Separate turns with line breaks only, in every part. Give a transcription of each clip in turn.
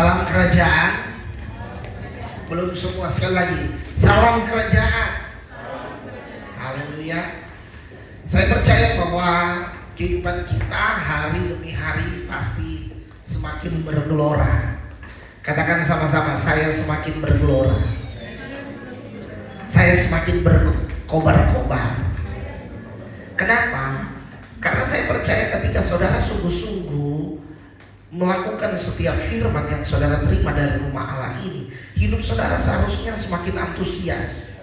Salam kerajaan. Belum semua, sekali lagi. Salam kerajaan. Haleluya. Saya percaya bahwa kehidupan kita hari demi hari pasti semakin bergelora. Katakan sama-sama, saya semakin bergelora. Saya semakin berkobar-kobar. Kenapa? Karena saya percaya ketika saudara sungguh-sungguh melakukan setiap firman yang saudara terima dari rumah Allah ini, hidup saudara seharusnya semakin antusias.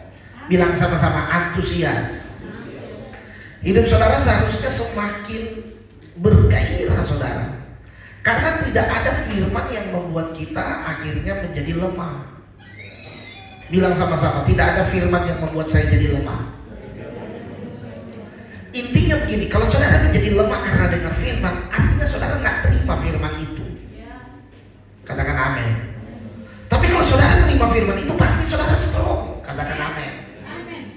Bilang sama-sama, antusias. Hidup saudara seharusnya semakin bergairah saudara. Karena tidak ada firman yang membuat kita akhirnya menjadi lemah. Bilang sama-sama, tidak ada firman yang membuat saya jadi lemah. Intinya begini, kalau saudara menjadi lemah karena dengar firman, artinya saudara nggak terima firman itu. Katakan amin. Tapi kalau saudara terima firman itu, pasti saudara strong. Katakan amin.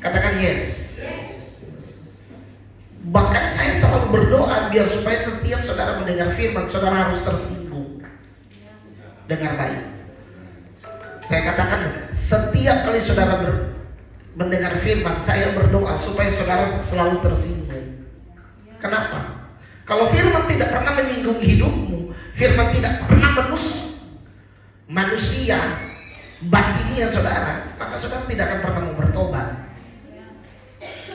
Katakan yes. Bahkan saya selalu berdoa biar supaya setiap saudara mendengar firman, saudara harus tersinggung. Dengar baik. Saya katakan, setiap kali saudara mendengar firman, saya berdoa supaya saudara selalu tersinggung. Kenapa? Kalau firman tidak pernah menyinggung hidupmu, firman tidak pernah menusuk manusia batinnya saudara, maka saudara tidak akan pernah mau bertobat.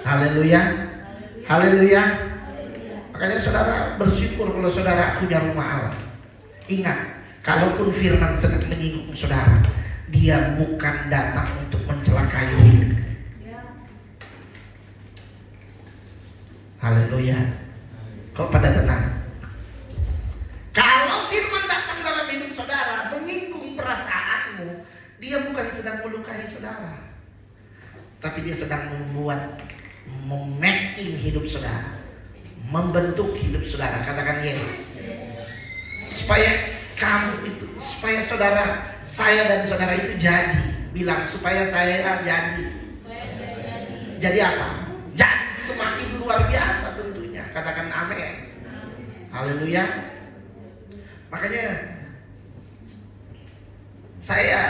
Haleluya. Haleluya. Makanya saudara bersyukur kalau saudara punya rumah Allah. Ingat, kalaupun firman sedang menyinggung saudara, dia bukan datang untuk mencelakai diri. Haleluya. Kau pada tenang. Kalau firman datang dalam hidup saudara menyinggung perasaanmu, dia bukan sedang melukai saudara, tapi dia sedang memaking hidup saudara, membentuk hidup saudara. Katakan yes. Supaya kamu itu, supaya saudara, saya dan saudara itu jadi. Bilang supaya saya jadi. Jadi apa? Jadi semakin luar biasa tentunya. Katakan amin. Haleluya. Makanya saya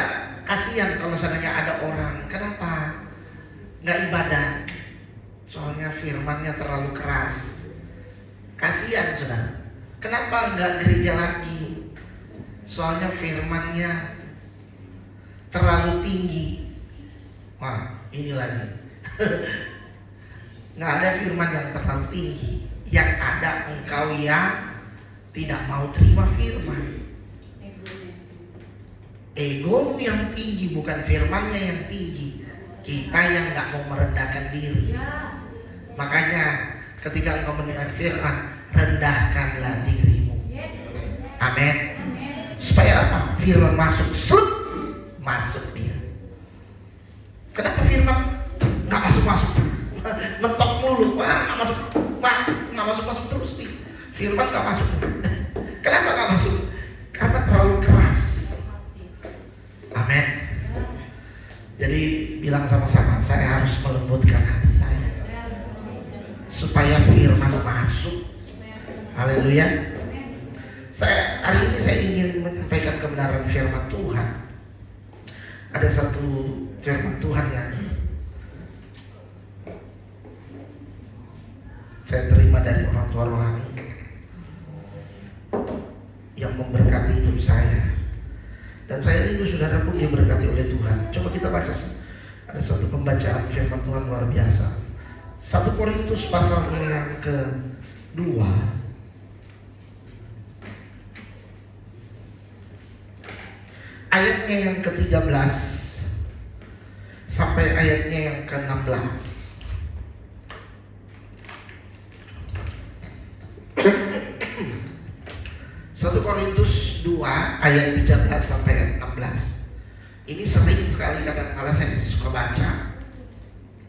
kasihan kalau seandainya ada orang, kenapa nggak ibadah? Soalnya firmannya terlalu keras. Kasihan saudara. Kenapa nggak gereja lagi? Soalnya firmannya terlalu tinggi. Wah, ini lagi. Nggak ada firman yang terlalu tinggi. Yang ada engkau yang tidak mau terima firman. Egomu yang tinggi, bukan firmannya yang tinggi. Kita yang nggak mau merendahkan diri. Makanya ketika engkau mendengar firman, rendahkanlah dirimu. Amin. Supaya apa? Firman masuk, masuk dia. Kenapa firman nggak masuk? Mentok mulu, nggak masuk terus nih. Firman nggak masuk. Kenapa nggak masuk? Karena terlalu keras. Amin. Jadi bilang sama-sama, saya harus melembutkan hati saya supaya firman masuk. Haleluya. Hari ini saya ingin menyampaikan kebenaran firman Tuhan. Ada satu firman Tuhan yang saya terima dari orang tua rohani yang memberkati hidup saya. Dan saya rindu saudara pun diberkati oleh Tuhan. Coba kita baca, ada satu pembacaan firman Tuhan luar biasa. 1 Korintus pasalnya yang ke-2 ayatnya yang ke-13 sampai ayatnya yang ke-16. 1 Korintus 2 ayat 13 sampai ayat 16. Ini sering sekali kadang-kadang saya suka baca.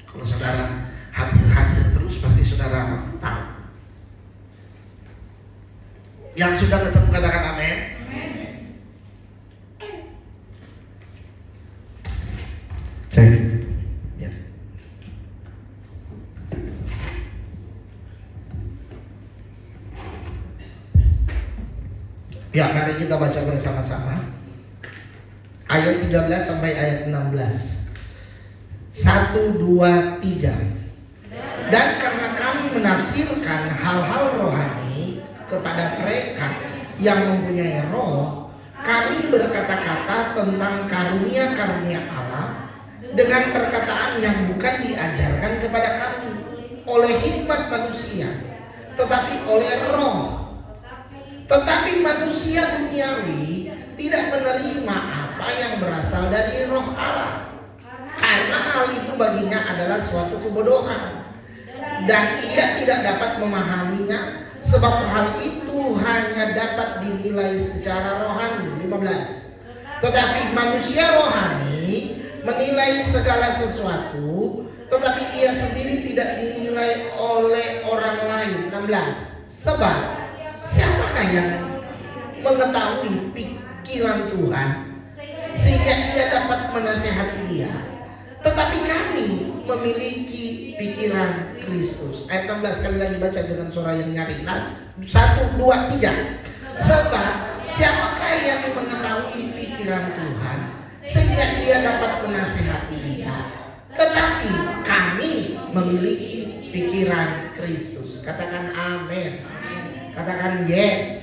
Kalau saudara hadir terus pasti saudara tahu. Yang sudah ketemu katakan amin. Cek. Ya. Ya, mari kita baca bersama-sama. ayat 13 sampai ayat 16. 1, 2, 3. Dan karena kami menafsirkan hal-hal rohani kepada mereka yang mempunyai roh, kami berkata-kata tentang karunia-karunia Allah dengan perkataan yang bukan diajarkan kepada kami oleh hikmat manusia, tetapi oleh roh. Tetapi manusia duniawi tidak menerima apa yang berasal dari roh Allah, karena hal itu baginya adalah suatu kebodohan, dan ia tidak dapat memahaminya, sebab hal itu hanya dapat dinilai secara rohani. 15. Tetapi manusia rohani menilai segala sesuatu, tetapi ia sendiri tidak dinilai oleh orang lain. 16. Sebab siapakah yang mengetahui pikiran Tuhan sehingga ia dapat menasehati dia? Tetapi kami memiliki pikiran Kristus. Ayat 16 sekali lagi baca dengan suara yang nyaring. 1, 2, 3. Sebab siapakah yang mengetahui pikiran Tuhan sehingga ia dapat menasehati dia? Tetapi kami memiliki pikiran Kristus. Katakan amin. Katakan yes.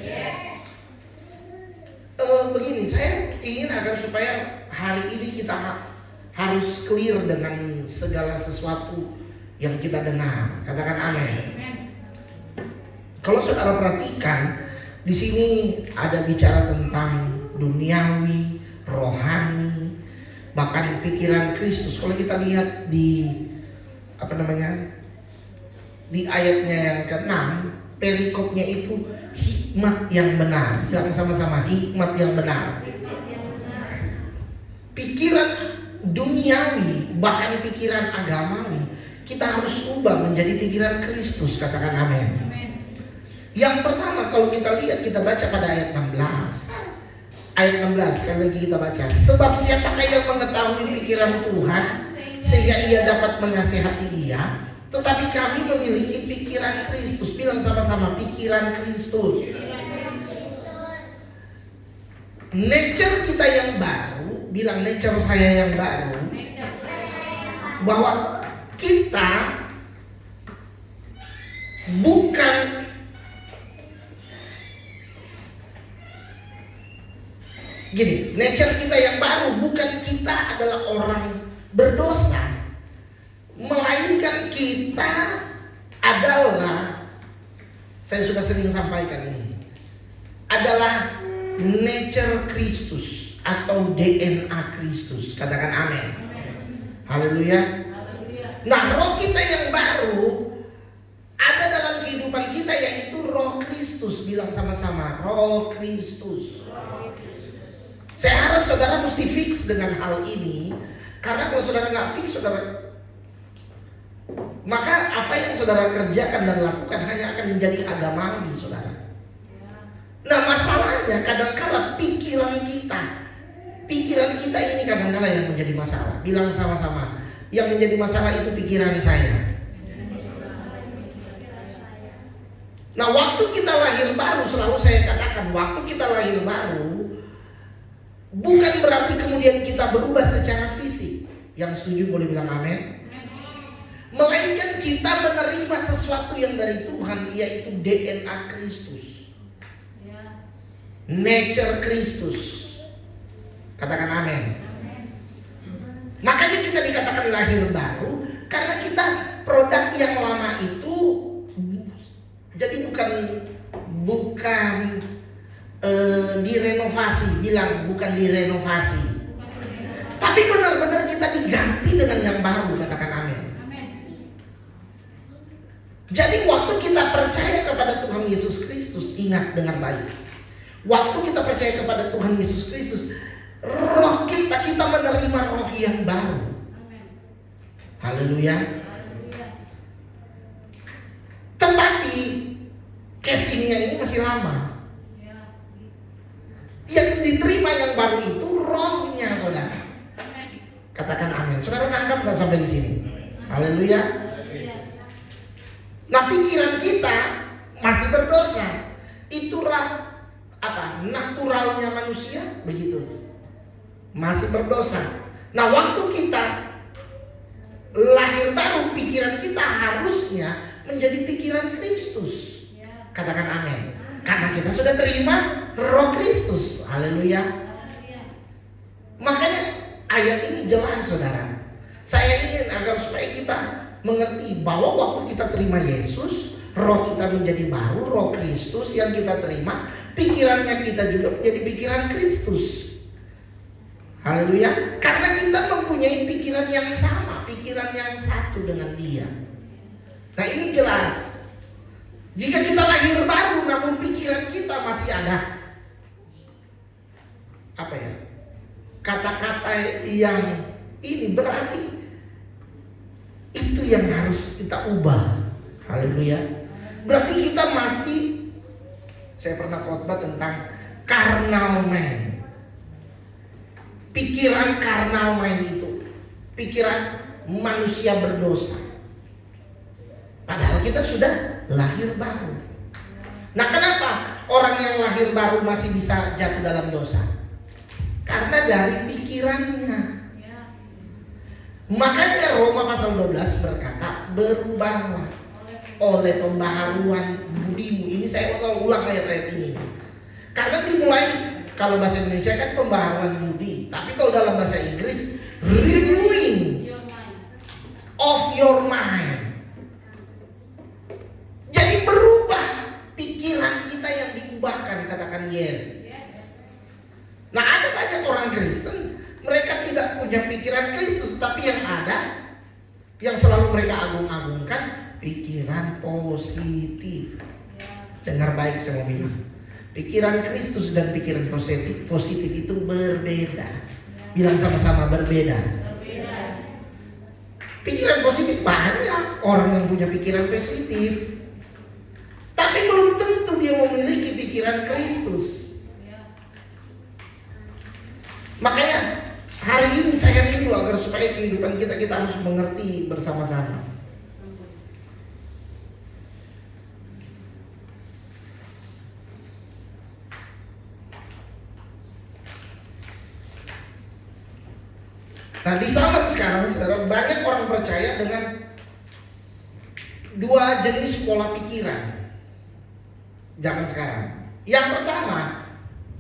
Begini, saya ingin agar supaya hari ini kita harus clear dengan segala sesuatu yang kita dengar. Katakan amin. Kalau saudara perhatikan, di sini ada bicara tentang duniawi, rohani, bahkan pikiran Kristus. Kalau kita lihat di di ayatnya yang ke-6, perikopnya itu hikmat yang benar. Bilang sama-sama, hikmat yang benar. Pikiran duniawi, bahkan pikiran agamawi, kita harus ubah menjadi pikiran Kristus. Katakan amin. Yang pertama, kalau kita lihat, kita baca pada ayat 16. Ayat 16 sekali lagi kita baca. Sebab siapakah yang mengetahui pikiran Tuhan sehingga ia dapat menasihati dia? Tetapi kami memiliki pikiran Kristus. Bilang sama-sama, pikiran Kristus. Nature kita yang baru, bilang nature saya yang baru, bahwa kita bukan gini, nature kita yang baru, bukan kita adalah orang berdosa, melainkan kita adalah, saya sudah sering sampaikan ini, adalah nature Kristus atau DNA Kristus. Katakan amin. Haleluya. Nah, roh kita yang baru ada dalam kehidupan kita, yaitu roh Kristus. Bilang sama-sama, roh Kristus. Saya harap saudara mesti fix dengan hal ini, karena kalau saudara nggak fix, maka apa yang saudara kerjakan dan lakukan hanya akan menjadi agamawi, saudara. Nah, masalahnya kadangkala pikiran kita ini kadangkala yang menjadi masalah. Bilang sama-sama, yang menjadi masalah itu pikiran saya. Nah, waktu kita lahir baru, selalu saya katakan, waktu kita lahir baru bukan berarti kemudian kita berubah secara fisik. Yang setuju boleh bilang amin. Melainkan kita menerima sesuatu yang dari Tuhan, yaitu DNA Kristus, nature Kristus. Katakan amin. Makanya kita dikatakan lahir baru, karena kita produk yang lama itu jadi bukan direnovasi. Bilang bukan direnovasi, tapi benar-benar kita diganti dengan yang baru. Katakan amin. Jadi waktu kita percaya kepada Tuhan Yesus Kristus, ingat dengan baik, waktu kita percaya kepada Tuhan Yesus Kristus, roh kita menerima roh yang baru. Haleluya. Tetapi casingnya ini masih lama. Yang diterima yang baru itu rohnya, saudara. Katakan amin. Saudara nangkap nggak sampai di sini? Haleluya. Nah, pikiran kita masih berdosa. Itulah naturalnya manusia begitu. masih berdosa. Nah, waktu kita lahir baru, pikiran kita harusnya menjadi pikiran Kristus. Katakan amin. Karena kita sudah terima Roh Kristus. Haleluya. Makanya ayat ini jelas, saudara. Saya ingin agar supaya kita mengerti bahwa waktu kita terima Yesus, roh kita menjadi baru, Roh Kristus yang kita terima, pikirannya kita juga menjadi pikiran Kristus. Haleluya. Karena kita mempunyai pikiran yang sama, pikiran yang satu dengan Dia. Nah, ini jelas. Jika kita lahir baru namun pikiran kita masih ada kata-kata yang ini, berarti itu yang harus kita ubah. Haleluya. Berarti kita masih, saya pernah khotbah tentang carnal man. Pikiran carnal man itu pikiran manusia berdosa. Padahal kita sudah lahir baru. Nah, kenapa orang yang lahir baru masih bisa jatuh dalam dosa? Karena dari pikirannya. Makanya Roma pasal 12 berkata, berubahlah oleh pembaharuan budimu. Ini saya mau ulang ayat-ayat ini. Karena dimulai, kalau bahasa Indonesia kan pembaharuan budi, tapi kalau dalam bahasa Inggris, renewing of your mind. Jadi berubah pikiran kita yang diubahkan, katakan yes. Nah, ada banyak orang Kristen, mereka tidak punya pikiran Kristus, tapi yang ada, yang selalu mereka agung-agungkan, pikiran positif. Dengar baik saya mau bilang, pikiran Kristus dan pikiran positif itu berbeda. Bilang sama-sama berbeda. Pikiran positif, banyak orang yang punya pikiran positif, tapi belum tentu dia memiliki pikiran Kristus. Makanya hari ini saya rindu agar supaya kehidupan kita harus mengerti bersama-sama. Nah, di zaman sekarang, saudara, banyak orang percaya dengan dua jenis pola pikiran. Zaman sekarang, yang pertama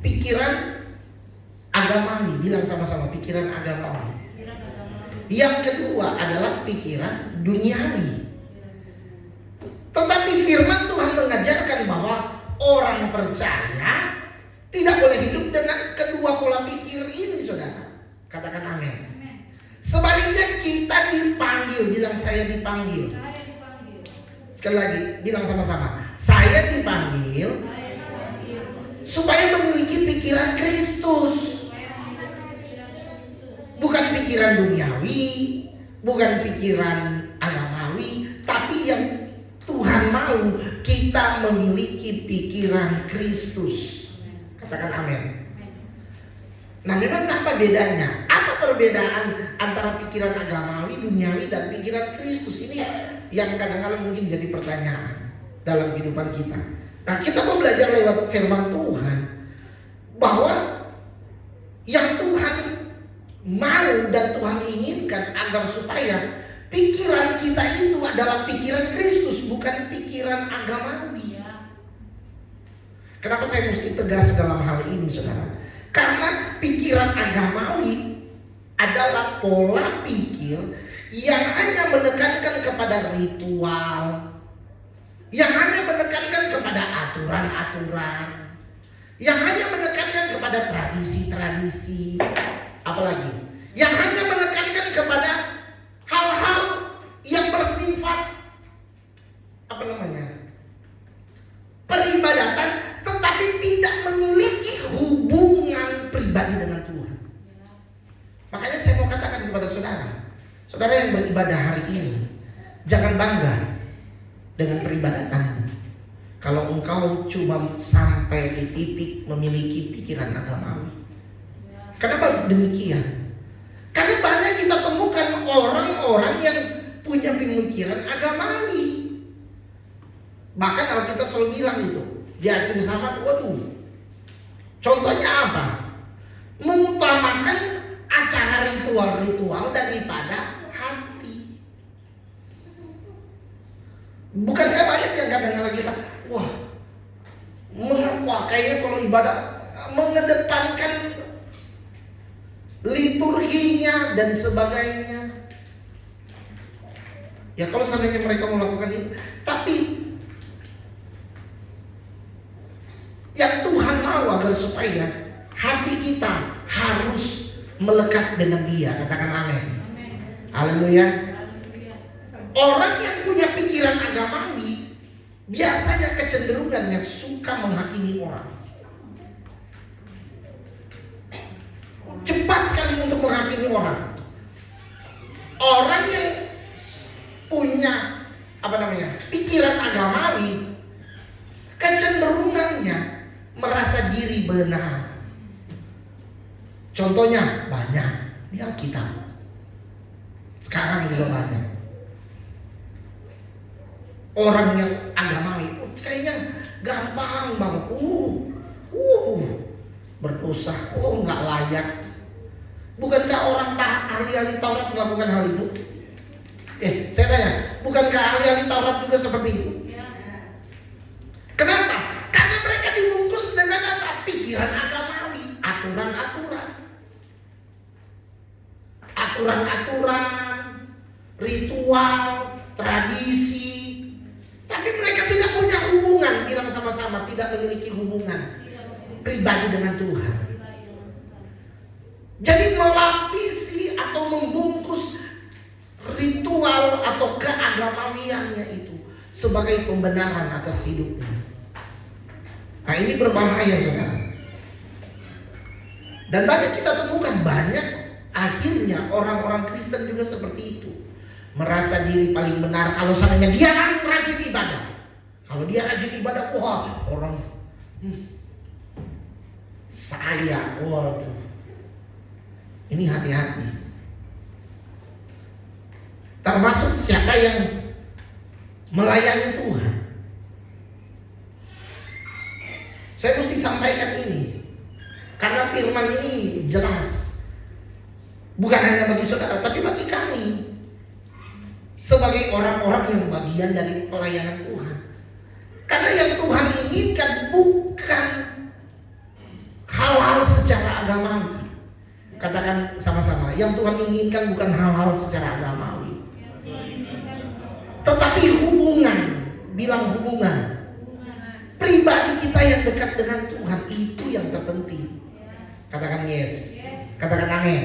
pikiran agamawi, bilang sama-sama pikiran agamawi. Yang kedua adalah pikiran duniawi. Tetapi firman Tuhan mengajarkan bahwa orang percaya tidak boleh hidup dengan kedua pola pikir ini, saudara. Katakan amin. Sebaliknya kita dipanggil, bilang saya dipanggil. Sekali lagi, bilang sama-sama, saya dipanggil supaya memiliki pikiran Kristus. Bukan pikiran duniawi, bukan pikiran agamawi, tapi yang Tuhan mau kita memiliki pikiran Kristus. Katakan amin. Nah, memang apa bedanya? Apa perbedaan antara pikiran agamawi, duniawi, dan pikiran Kristus? Ini yang kadang-kadang mungkin jadi pertanyaan dalam kehidupan kita. Nah, kita mau belajar lewat firman Tuhan bahwa yang Tuhan mau dan Tuhan inginkan agar supaya pikiran kita itu adalah pikiran Kristus, bukan pikiran agamawi. Kenapa saya mesti tegas dalam hal ini, saudara? Karena pikiran agamawi adalah pola pikir yang hanya menekankan kepada ritual, yang hanya menekankan kepada aturan-aturan, yang hanya menekankan kepada tradisi-tradisi, apalagi yang hanya menekankan kepada hal-hal yang bersifat peribadatan, tetapi tidak memiliki hubungan pribadi dengan Tuhan. Makanya saya mau katakan kepada saudara yang beribadah hari ini, jangan bangga dengan peribadatanmu kalau engkau cuma sampai di titik memiliki pikiran agamawi. Kenapa demikian? Karena banyak kita temukan orang-orang yang punya pemikiran agamawi. Bahkan Alkitab selalu bilang itu di akhir zaman, waduh, contohnya apa? Mengutamakan acara ritual-ritual daripada hati. Bukankah banyak yang kadang-kadang kita, wah kayaknya kalau ibadah mengedepankan liturginya dan sebagainya. Ya kalau seandainya mereka melakukan itu, tapi yang Tuhan mau agar supaya hati kita harus melekat dengan Dia. Katakan amin. Haleluya. Orang yang punya pikiran agamawi biasanya kecenderungannya suka menghakimi orang. Cepat sekali untuk menghakimi orang. Orang yang punya pikiran agamawi, kecenderungannya merasa diri benar. Contohnya banyak di Alkitab. Sekarang juga banyak orang yang agamawi, kayaknya gampang banget. Berdosa, nggak layak. Bukankah orang ahli-ahli Taurat melakukan hal itu? Saya tanya, bukankah ahli-ahli Taurat juga seperti itu? Kenapa? Karena mereka dibungkus dengan apa? Pikiran agamawi, aturan-aturan, ritual, tradisi. Tapi mereka tidak punya hubungan, bilang sama-sama, tidak memiliki hubungan pribadi dengan Tuhan. Jadi melapisi atau membungkus ritual atau keagamawiannya itu sebagai pembenaran atas hidupnya. Nah ini berbahaya, saudara. Dan banyak kita temukan, banyak akhirnya orang-orang Kristen juga seperti itu. Merasa diri paling benar kalau seandainya dia paling rajin ibadah. Kalau dia rajin ibadah, orang saya, ini hati-hati. Termasuk siapa yang melayani Tuhan. Saya mesti sampaikan ini karena firman ini jelas. Bukan hanya bagi saudara, tapi bagi kami sebagai orang-orang yang bagian dari pelayanan Tuhan. Karena yang Tuhan inginkan bukan hal-hal secara agamawi. Katakan sama-sama, yang Tuhan inginkan bukan hal-hal secara agamawi, tetapi hubungan. Bilang hubungan pribadi kita yang dekat dengan Tuhan, itu yang terpenting. Katakan yes. Katakan amin.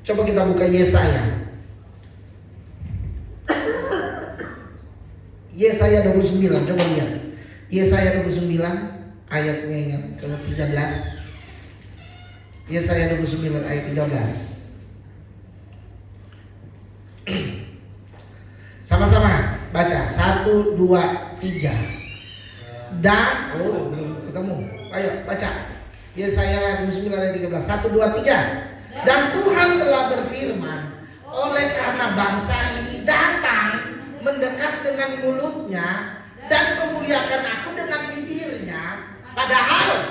Coba kita buka Yesaya. Yesaya 29, coba lihat. Yesaya 29 ayatnya yang ke-13. Yesaya 29 ayat 13. Sama-sama baca 1, 2, 3. Dan belum ketemu. Ayo baca Yesaya 29 ayat 13. 1, 2, 3. Dan Tuhan telah berfirman, oleh karena bangsa ini datang mendekat dengan mulutnya dan memuliakan aku dengan bibirnya, padahal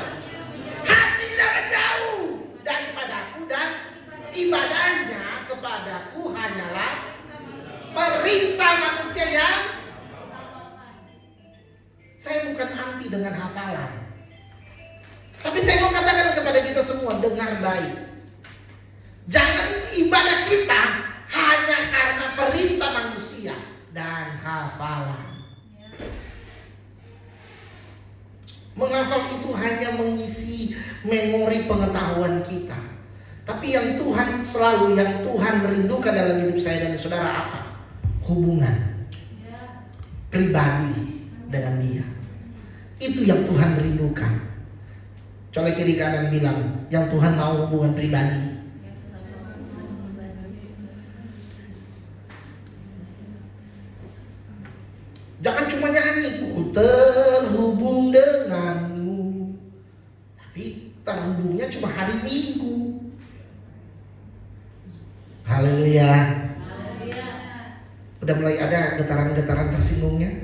hatinya menjauh daripadaku dan ibadahnya kepadaku hanyalah perintah manusia yang. Saya bukan anti dengan hafalan, tapi saya mau katakan kepada kita semua, dengar baik. Jangan ibadah kita hanya karena perintah manusia dan hafalan. Menghafal itu hanya mengisi memori pengetahuan kita. Tapi yang Tuhan rindukan dalam hidup saya dan saudara apa? Hubungan pribadi dengan Dia. Itu yang Tuhan rindukan. Colek kiri kanan bilang, yang Tuhan mau hubungan pribadi. Jangan cuma nyanyi, ku terhubung denganmu, tapi terhubungnya cuma hari Minggu. Haleluya. Udah mulai ada getaran-getaran tersinggungnya?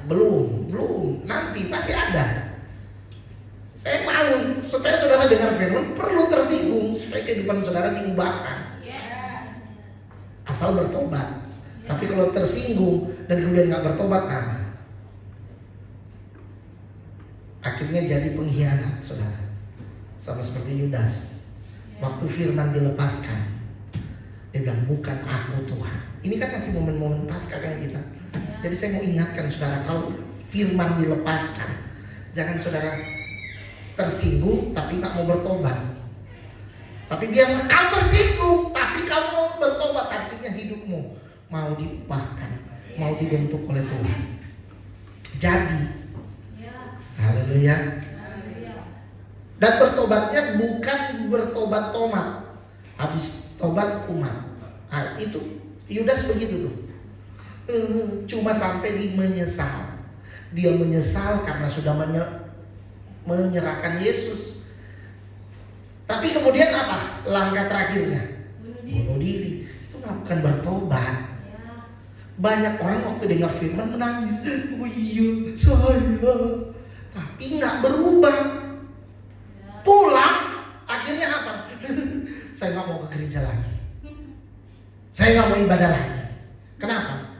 Belum, nanti pasti ada. Saya mau supaya saudara dengar firman perlu tersinggung supaya kehidupan saudara diubahkan. Asal bertobat. Tapi kalau tersinggung dan kemudian nggak bertobat, akhirnya jadi pengkhianat, saudara. Sama seperti Yudas. Waktu firman dilepaskan, dia bilang bukan aku Tuhan. Ini kan masih momen-momen Paskah kan kita. Jadi saya mau ingatkan saudara, kalau firman dilepaskan, jangan saudara tersinggung tapi nggak mau bertobat. Tapi biar kau tersinggung tapi kamu mau bertobat, artinya hidupmu mau diubahkan, mau dibentuk oleh Tuhan. Jadi, haleluya. Dan bertobatnya bukan bertobat tomat, habis tobat kumat. Itu Yudas begitu tuh. Cuma sampai di menyesal. Dia menyesal karena sudah menyerahkan Yesus. Tapi kemudian apa? Langkah terakhirnya bunuh diri. Itu bukan bertobat. Banyak orang waktu dengar firman menangis. Oh iya saya. Tapi nggak berubah. Pulang akhirnya apa? Saya nggak mau ke gereja lagi. Saya nggak mau ibadah lagi. Kenapa?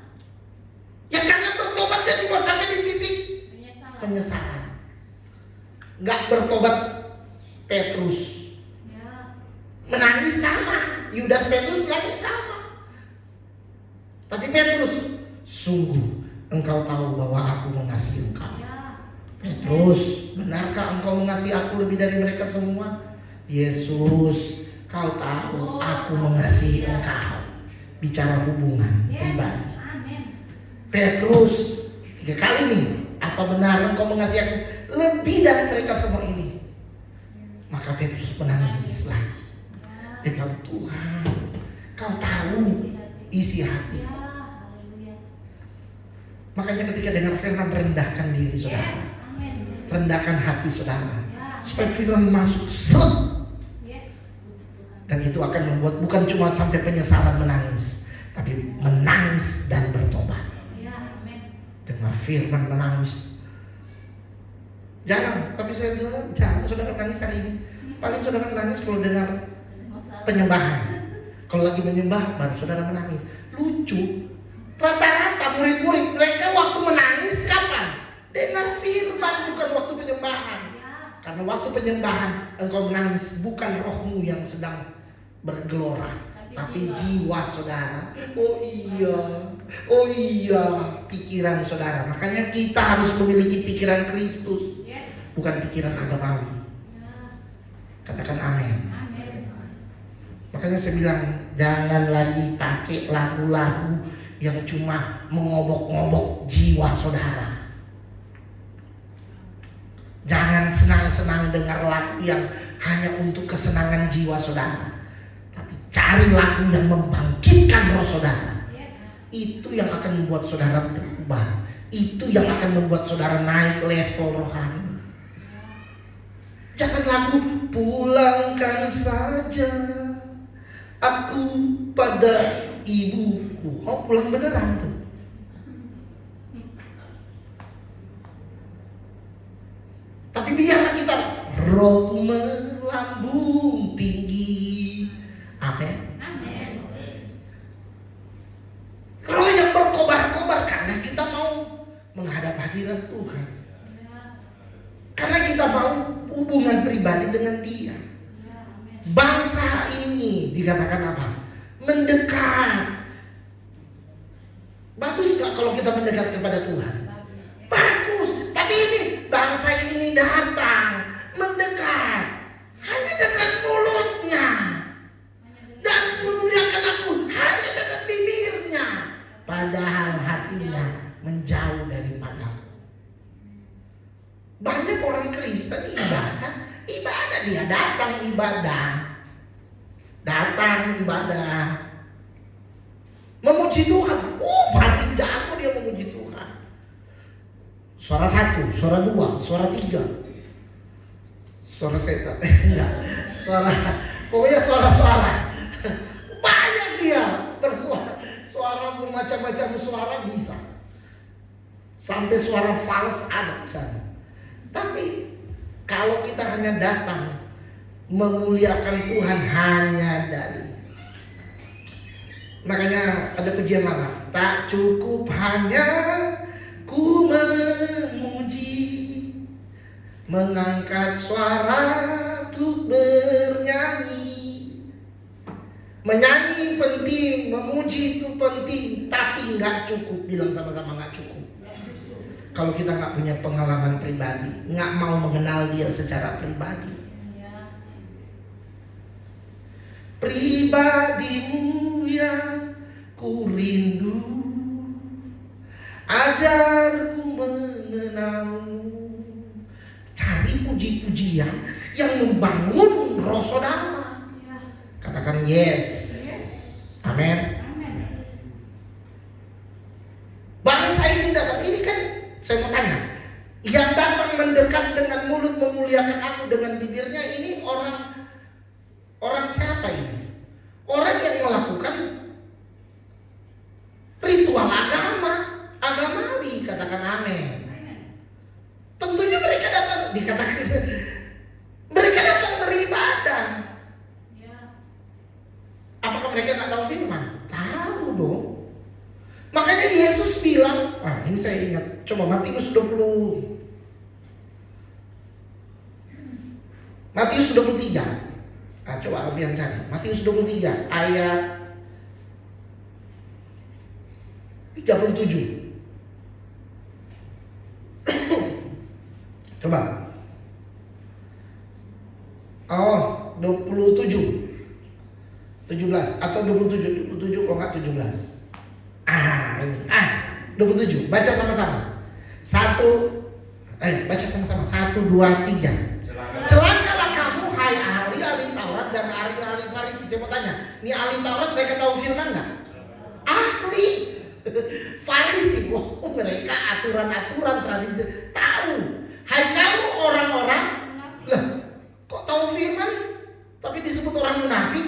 Ya karena bertobatnya cuma sampai di titik penyesalan. Nggak bertobat Petrus. Menangis sama. Yudas Petrus menangis sama. Tapi Petrus, sungguh engkau tahu bahwa aku mengasihi engkau. Petrus, benarkah engkau mengasihi aku lebih dari mereka semua? Yesus, kau tahu aku mengasihi engkau. Bicara hubungan pribadi. Petrus, 3 kali nih, apa benar engkau mengasihi aku lebih dari mereka semua ini? Maka Petrus menangis lagi. Dia bilang, Tuhan, kau tahu isi hati. Makanya ketika dengar firman, rendahkan diri saudara. Rendahkan hati saudara. Supaya firman masuk set. Dan itu akan membuat bukan cuma sampai penyesalan menangis, tapi menangis dan bertobat. Dengar firman menangis. Jangan, tapi saya bilang jangan saudara menangis hari ini. Paling saudara menangis kalau dengar penyembahan. Kalau lagi menyembah baru saudara menangis. Lucu. Rata-rata murid-murid mereka waktu menangis kapan? Dengar firman, bukan waktu penyembahan. Karena waktu penyembahan engkau menangis bukan rohmu yang sedang bergelora, tapi jiwa saudara. Oh iya, pikiran saudara. Makanya kita harus memiliki pikiran Kristus, bukan pikiran agamawi. Katakan amin. Makanya saya bilang jangan lagi pakai lagu-lagu yang cuma mengobok-ngobok jiwa saudara. Jangan senang-senang dengar lagu yang hanya untuk kesenangan jiwa saudara. Tapi cari lagu yang membangkitkan roh saudara. Itu yang akan membuat saudara berubah. Itu yang akan membuat saudara naik level rohani. Jangan lagu pulangkan saja aku pada ibuku. Oh, pulang beneran tuh. Tapi biarlah kita rohku melambung tinggi. Amin. Kalau yang berkobar-kobar karena kita mau menghadap hadirat Tuhan. Karena kita mau hubungan pribadi dengan Dia. Bangsa ini dikatakan apa? Mendekat. Bagus gak kalau kita mendekat kepada Tuhan? Bagus. Tapi ini bangsa ini datang mendekat hanya dengan mulutnya dan memuliakan aku hanya dengan bibirnya, padahal hatinya menjauh daripadaku. Banyak orang Kristen ibadah dia datang ibadah, memuji Tuhan. Paling jago dia memuji Tuhan. Suara 1, suara 2, suara 3, suara setan, enggak, pokoknya suara banyak dia bersuara, suara macam-macam suara bisa, sampai suara fals ada di sana. Tapi Kalau kita hanya datang memuliakan Tuhan hanya dari. Makanya ada pujian lama, tak cukup hanya ku memuji, mengangkat suara untuk bernyanyi. Menyanyi penting, memuji itu penting, tapi nggak cukup. Bilang sama-sama nggak cukup. Kalau kita nggak punya pengalaman pribadi, nggak mau mengenal Dia secara pribadi. Pribadimu yang ku rindu, ajarku mengenalmu. Cari puji-pujian yang membangun roh saudara. Katakan yes. Amin. Bangsa ini datang, ini kan saya mau tanya, yang datang mendekat dengan mulut memuliakan aku dengan bibirnya, ini orang siapa ini? Orang yang melakukan ritual agamawi, katakan amin. Tentunya mereka datang, dikatakan mereka datang beribadah. Apakah mereka nggak tahu firman? Tahu dong. Makanya Yesus bilang, ini saya ingat, coba Matius 20. Matius 23. Coba Alfian cari. Matius 23 ayat 37. Coba. 27. 17 atau 27 kalau enggak 17. Ini. 27. Baca sama-sama. Baca sama-sama. 1 2 3. Celakalah kamu hai ahli Taurat dan ahli Farisi. Saya mau tanya, ini ahli Taurat mereka tahu firman enggak? Ahli. Farisi, mereka aturan-aturan tradisi tahu. Hai kamu orang-orang, lah kok tahu firman tapi disebut orang munafik?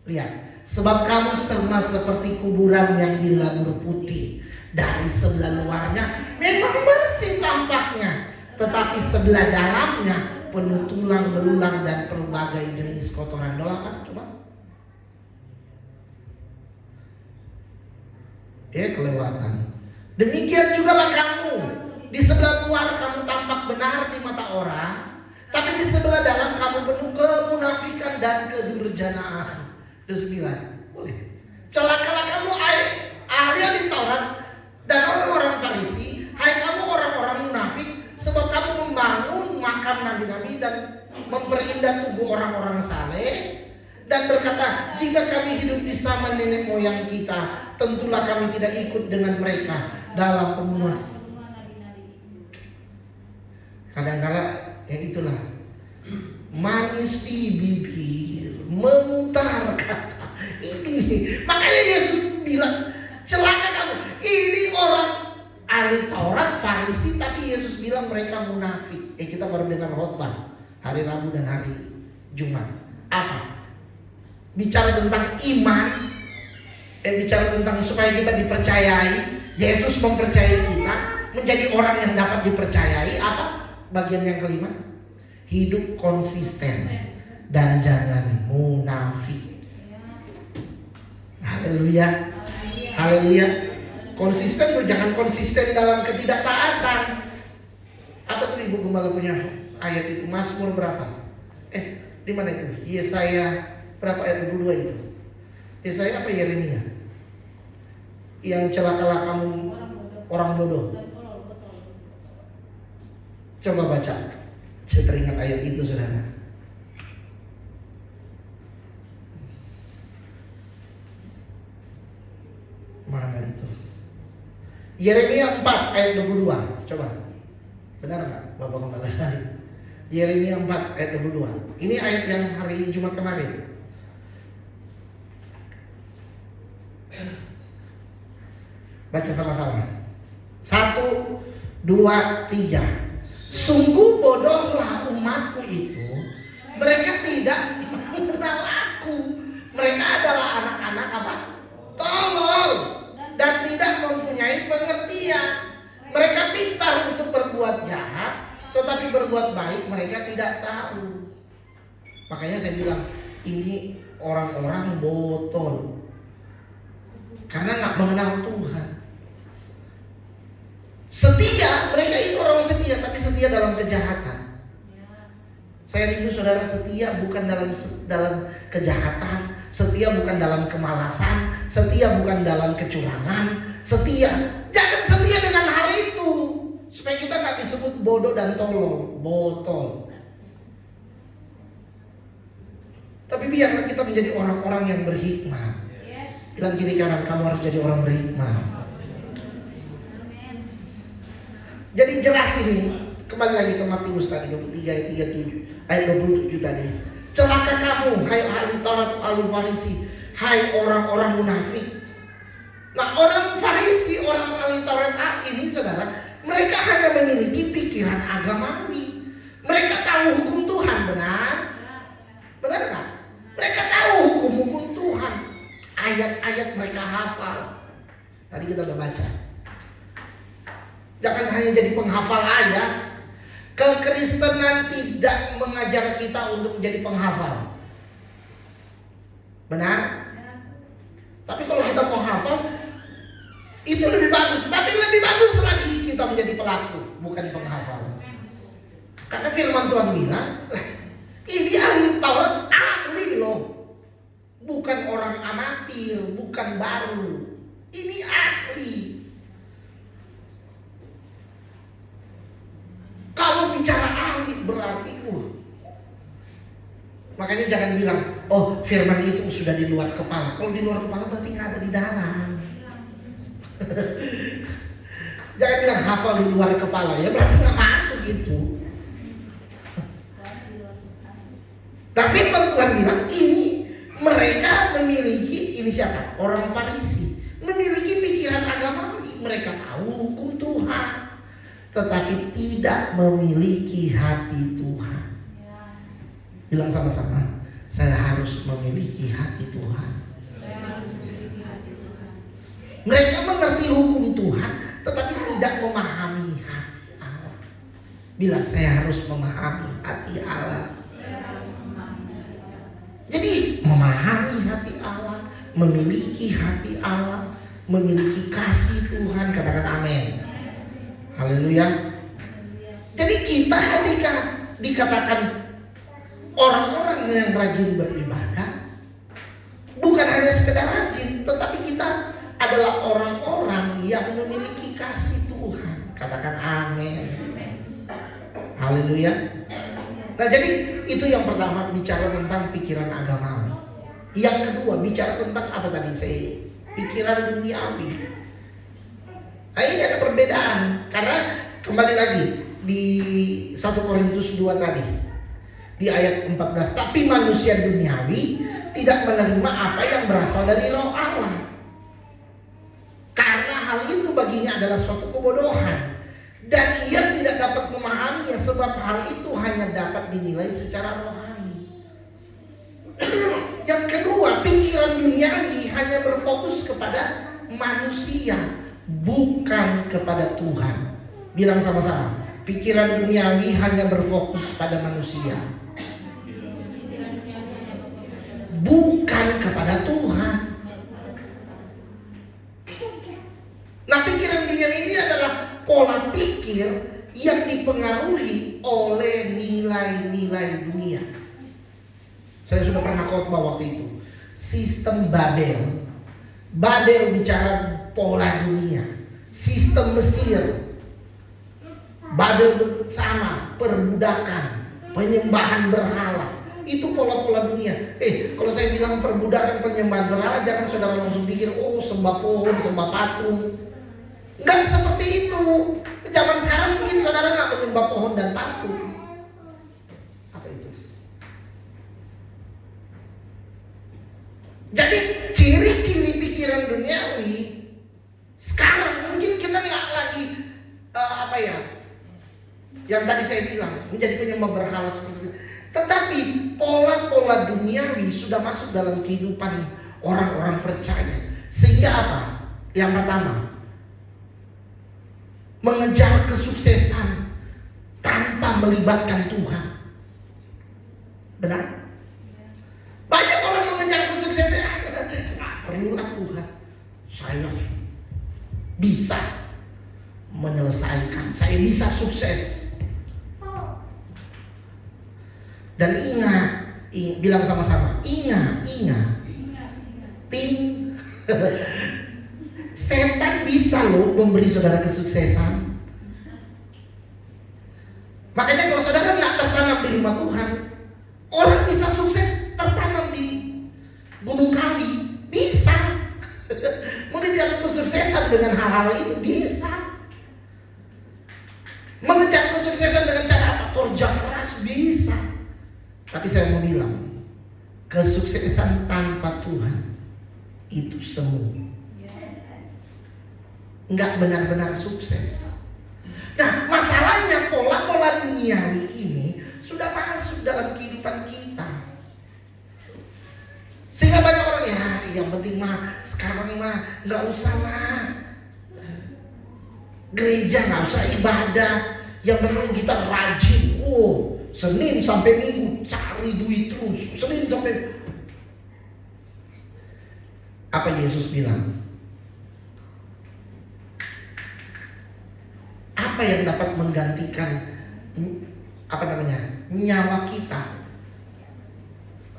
Lihat, sebab kamu sama seperti kuburan yang dilabur putih. Dari sebelah luarnya memang bersih tampaknya, tetapi sebelah dalamnya penuh tulang belulang dan berbagai jenis kotoran. Dolapan, coba. Kelewatan. Demikian jugalah kamu. Di sebelah luar kamu tampak benar di mata orang, tapi di sebelah dalam kamu penuh kemunafikan dan kedurjanaan. 9. Boleh. Celakalah kamu ahli Taurat dan orang-orang Farisi, hai kamu orang-orang munafik, sebab kamu membangun makam nabi-nabi dan memperindah tubuh orang-orang saleh, dan berkata, jika kami hidup di zaman nenek moyang kita, tentulah kami tidak ikut dengan mereka dalam pembunuhan. Kadang-kala ya itulah, manis di bibir, memutar kata. Ini makanya Yesus bilang, celaka kamu. Ini orang ahli Taurat, Farisi, tapi Yesus bilang mereka munafik. Kita baru dengar khotbah hari Rabu dan hari Jumat. Apa? Bicara tentang iman, bicara tentang supaya kita dipercayai. Yesus mempercayai kita menjadi orang yang dapat dipercayai. Apa? Bagian yang kelima, hidup konsisten dan jangan munafik. Haleluya. Haleluya. Konsisten, jangan konsisten dalam ketidaktaatan. Apa tuh Ibu Gembala punya ayat itu? Mazmur berapa? Di mana itu? Yesaya berapa ayat 22 itu? Yesaya apa Yeremia? Yang celakalah kamu orang bodoh. Coba baca. Saya teringat ayat itu, saudara. Mana itu? Yeremia 4 ayat 22. Coba. Benar nggak Bapak Gembala? Yeremia 4 ayat 22. Ini ayat yang hari Jumat kemarin. Baca sama-sama. 1, 2, 3. Sungguh bodohlah umatku itu. Mereka tidak mengenal aku. Mereka adalah anak-anak apa? Tolol dan tidak mempunyai pengertian. Mereka pintar untuk berbuat jahat, tetapi berbuat baik mereka tidak tahu. Makanya saya bilang, ini orang-orang botol karena nggak mengenal Tuhan. Setia, mereka itu orang setia, tapi setia dalam kejahatan. Saya rindu saudara setia bukan dalam kejahatan, setia bukan dalam kemalasan, setia bukan dalam kecurangan, setia. Jangan setia dengan hal itu, supaya kita nggak disebut bodoh dan tolol, botol. Tapi biarlah kita menjadi orang-orang yang berhikmat. Bilang kiri kanan, kamu harus jadi orang berhikmat. Jadi jelas ini, kembali lagi ke Matius tadi 23 ayat 27 tadi. Celaka kamu, hai ahli Taurat, ahli Farisi, hai orang-orang munafik. Nah, orang Farisi, orang ahli Taurat ini saudara, mereka hanya memiliki pikiran agamawi. Mereka tahu hukum Tuhan, benar? Benar kan? Mereka tahu hukum-hukum Tuhan. Ayat-ayat mereka hafal. Tadi kita udah baca. Jangan hanya jadi penghafal ayat. Kekristenan tidak mengajar kita untuk menjadi penghafal. Benar? Tapi kalau kita penghafal, itu lebih bagus. Tapi lebih bagus lagi kita menjadi pelaku, bukan penghafal. Karena firman Tuhan bilang, ini ahli Taurat, ahli loh. Bukan orang amatir, bukan baru. Ini ahli. Kalau bicara ahli berarti makanya jangan bilang, oh firman itu sudah di luar kepala. Kalau di luar kepala berarti nggak ada di dalam. Jangan bilang hafal di luar kepala, ya berarti nggak masuk itu. Nah firman Tuhan bilang ini mereka memiliki, ini siapa? Orang Farisi memiliki pikiran agamawi. Mereka tahu hukum Tuhan, tetapi tidak memiliki hati Tuhan. Bilang sama-sama, saya harus memiliki hati Tuhan. Mereka mengerti hukum Tuhan, tetapi tidak memahami hati Allah. Bilang, saya harus memahami hati Allah. Jadi memahami hati Allah, memiliki hati Allah, memiliki kasih Tuhan, katakan amin. Haleluya. Jadi kita dikatakan orang-orang yang rajin beribadah, bukan hanya sekedar rajin, tetapi kita adalah orang-orang yang memiliki kasih Tuhan. Katakan amin. Haleluya. Nah jadi itu yang pertama, bicara tentang pikiran agamawi. Yang kedua bicara tentang apa tadi saya? Pikiran duniawi. Nah ini ada perbedaan. Karena kembali lagi di 1 Korintus 2 tadi, di ayat 14, tapi manusia duniawi tidak menerima apa yang berasal dari roh Allah, karena hal itu baginya adalah suatu kebodohan, dan ia tidak dapat memahaminya, sebab hal itu hanya dapat dinilai secara rohani. Yang kedua, pikiran duniawi hanya berfokus kepada manusia, bukan kepada Tuhan. Bilang sama-sama, pikiran duniawi hanya berfokus pada manusia, bukan kepada Tuhan. Nah, pikiran duniawi ini adalah pola pikir yang dipengaruhi oleh nilai-nilai dunia. Saya sudah pernah khotbah waktu itu. Sistem Babel. Babel bicara pola dunia. Sistem Mesir. Babel sama, perbudakan, penyembahan berhala. Itu pola-pola dunia. Kalau saya bilang perbudakan, penyembahan berhala, jangan saudara langsung pikir, oh sembah pohon, sembah patung. Enggak seperti itu. Zaman sekarang mungkin saudara nggak menyembah pohon dan patung. Apa itu? Jadi ciri-ciri pikiran duniawi sekarang mungkin kita nggak lagi yang tadi saya bilang menjadi penyembah berhala seperti itu. Tetapi pola-pola duniawi sudah masuk dalam kehidupan orang-orang percaya. Sehingga apa? Yang pertama, mengejar kesuksesan tanpa melibatkan Tuhan. Benar? Banyak orang mengejar kesuksesan, nggak perlulah Tuhan. Saya bisa menyelesaikan, saya bisa sukses. Dan ingat, bilang sama-sama, ingat. Ting. Setan bisa loh memberi saudara kesuksesan. Makanya kalau saudara nggak tertanam di rumah Tuhan, orang bisa sukses tertanam di Gunung Kawi, bisa. Mengejar kesuksesan dengan hal-hal itu bisa. Mengejar kesuksesan dengan cara apa? Kerja keras bisa. Tapi saya mau bilang, kesuksesan tanpa Tuhan itu semu. Nggak benar-benar sukses. Nah, masalahnya pola-pola duniawi ini sudah masuk dalam kehidupan kita. Sehingga banyak orang yang penting mah sekarang mah nggak usah lah gereja, nggak usah ibadah. Yang penting kita rajin. Senin sampai Minggu cari duit terus. Senin sampai. Apa Yesus bilang? Apa yang dapat menggantikan nyawa kita?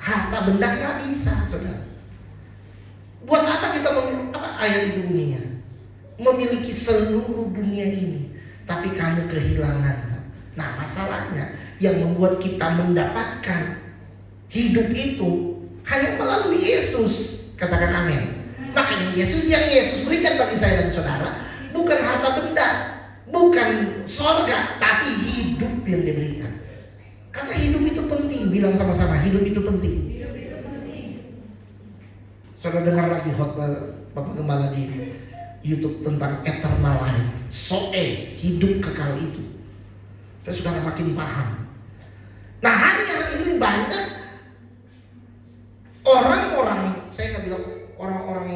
Harta benda nggak bisa, saudara. Buat apa kita ayat itu bunyinya? Memiliki seluruh dunia ini, tapi kamu kehilangan. Nah, masalahnya yang membuat kita mendapatkan hidup itu hanya melalui Yesus. Katakan amin. Makanya Yesus berikan bagi saya dan saudara bukan harta benda, bukan sorga, tapi hidup yang diberikan. Karena hidup itu penting. Bilang sama-sama, hidup itu penting. Saudara dengar lagi khotbah Bapak Gembala di YouTube tentang eternal life. Hidup kekal itu. Terus saudara makin paham. Nah, hari ini banyak orang-orang, saya nggak bilang orang-orang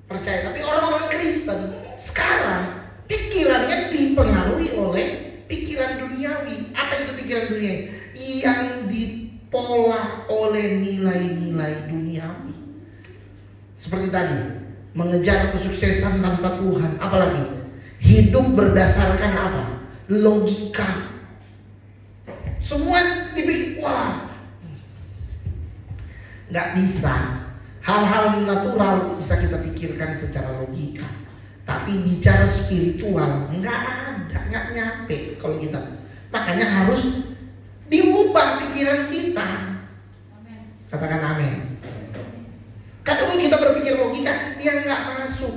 percaya, tapi orang-orang Kristen sekarang pikirannya dipengaruhi oleh pikiran duniawi. Apa itu pikiran duniawi? Yang dipola oleh nilai-nilai duniawi. Seperti tadi, mengejar kesuksesan tanpa Tuhan. Apalagi hidup berdasarkan apa? Logika. Semua dibikin, nggak bisa. Hal-hal natural bisa kita pikirkan secara logika. Tapi bicara spiritual nggak ada, nggak nyampe kalau kita. Makanya harus diubah pikiran kita. Katakan amin. Kalau kita berpikir logika, dia nggak masuk.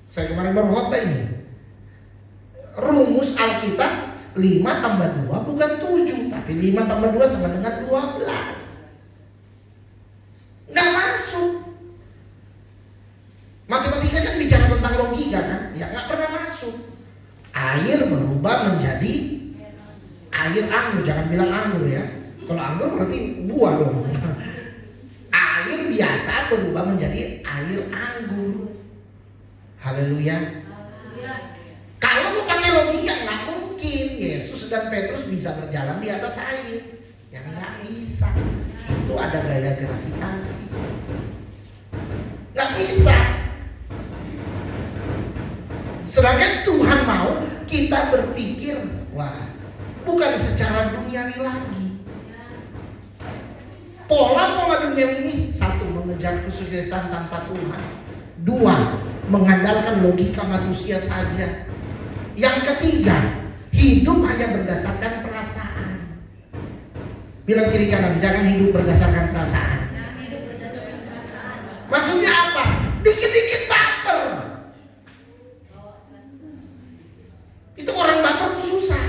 Saya kemarin berkhotbah ini. Rumus Alkitab 5 tambah 2 bukan 7, tapi 5 tambah 2 sama dengan 12. Nggak masuk. Matematika kan bicara tentang logika kan? Ya nggak pernah masuk. Air berubah menjadi air anggur. Jangan bilang anggur ya. Kalau anggur berarti buah dong. Air biasa berubah menjadi air anggur. Haleluya. Kalau mau pakai logika nggak mungkin Yesus dan Petrus bisa berjalan di atas air. Yang nggak bisa. Itu ada gaya gravitasi. Nggak bisa. Sedangkan Tuhan mau kita berpikir, bukan secara duniawi lagi. Pola-pola duniawi ini, 1, mengejar kesuksesan tanpa Tuhan. 2, mengandalkan logika manusia saja. Yang ketiga, hidup hanya berdasarkan perasaan. Bilang kiri kanan, jangan hidup berdasarkan perasaan. Maksudnya apa? Dikit-dikit baper. Itu orang baper tuh susah.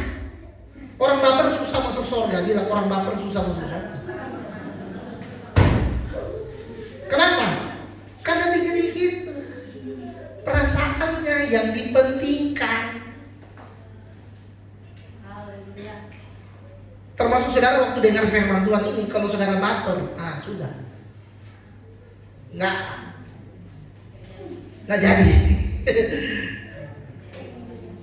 Orang baper susah masuk surga. Bilang orang baper susah masuk surga. Kenapa? Karena dikit-dikit perasaannya yang dipentingkan. Termasuk saudara waktu dengar firman Tuhan ini, kalau saudara baper, sudah. Nggak jadi.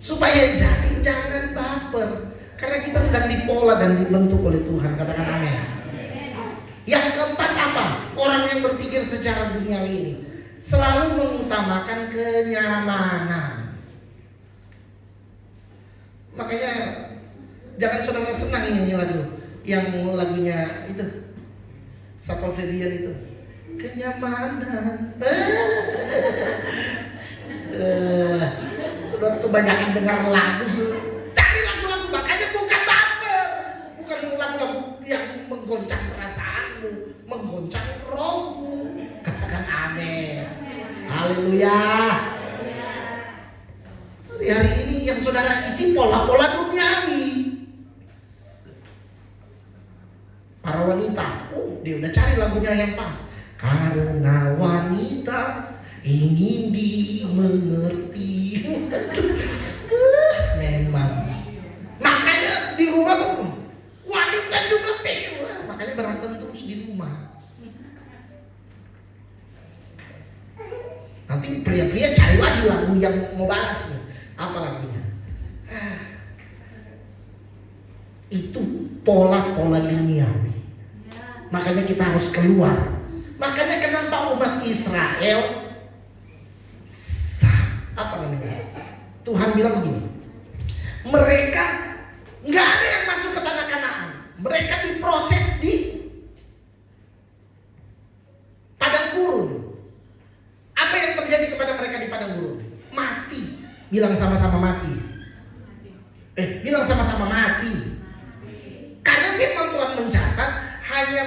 Supaya jadi jangan baper. Karena kita sedang dipola dan dibentuk oleh Tuhan. Katakan amin. Yang keempat apa? Orang yang berpikir secara duniawi ini selalu mengutamakan kenyamanan. Makanya jangan saudara senang nyanyi lagu yang lagunya itu Sapo Febian itu, kenyamanan. Saudara kebanyakan dengar lagu, cari lagu-lagu, makanya bukan baper, bukan lagu-lagu yang menggoncang perasaanmu, menggoncang rohmu. Katakan amin. Haleluya. Hari ini yang saudara isi pola-pola duniawi. Para wanita, dia udah cari lagunya yang pas. Karena wanita ingin dimengerti. Memang. Makanya di rumah wanita juga pengen. Makanya berantem terus di rumah. Nanti pria-pria cari lagi lagu yang mau balas nih. Apa lagunya? Itu pola-pola duniawi. Makanya kita harus keluar. Makanya kenapa umat Israel apa namanya? Tuhan bilang begini. Mereka nggak ada yang masuk ke tanah Kanaan. Mereka diproses di padang gurun. Apa yang terjadi kepada mereka di padang gurun? Mati. Bilang sama-sama mati. Bilang sama-sama mati. Karena firman Tuhan mencatat hanya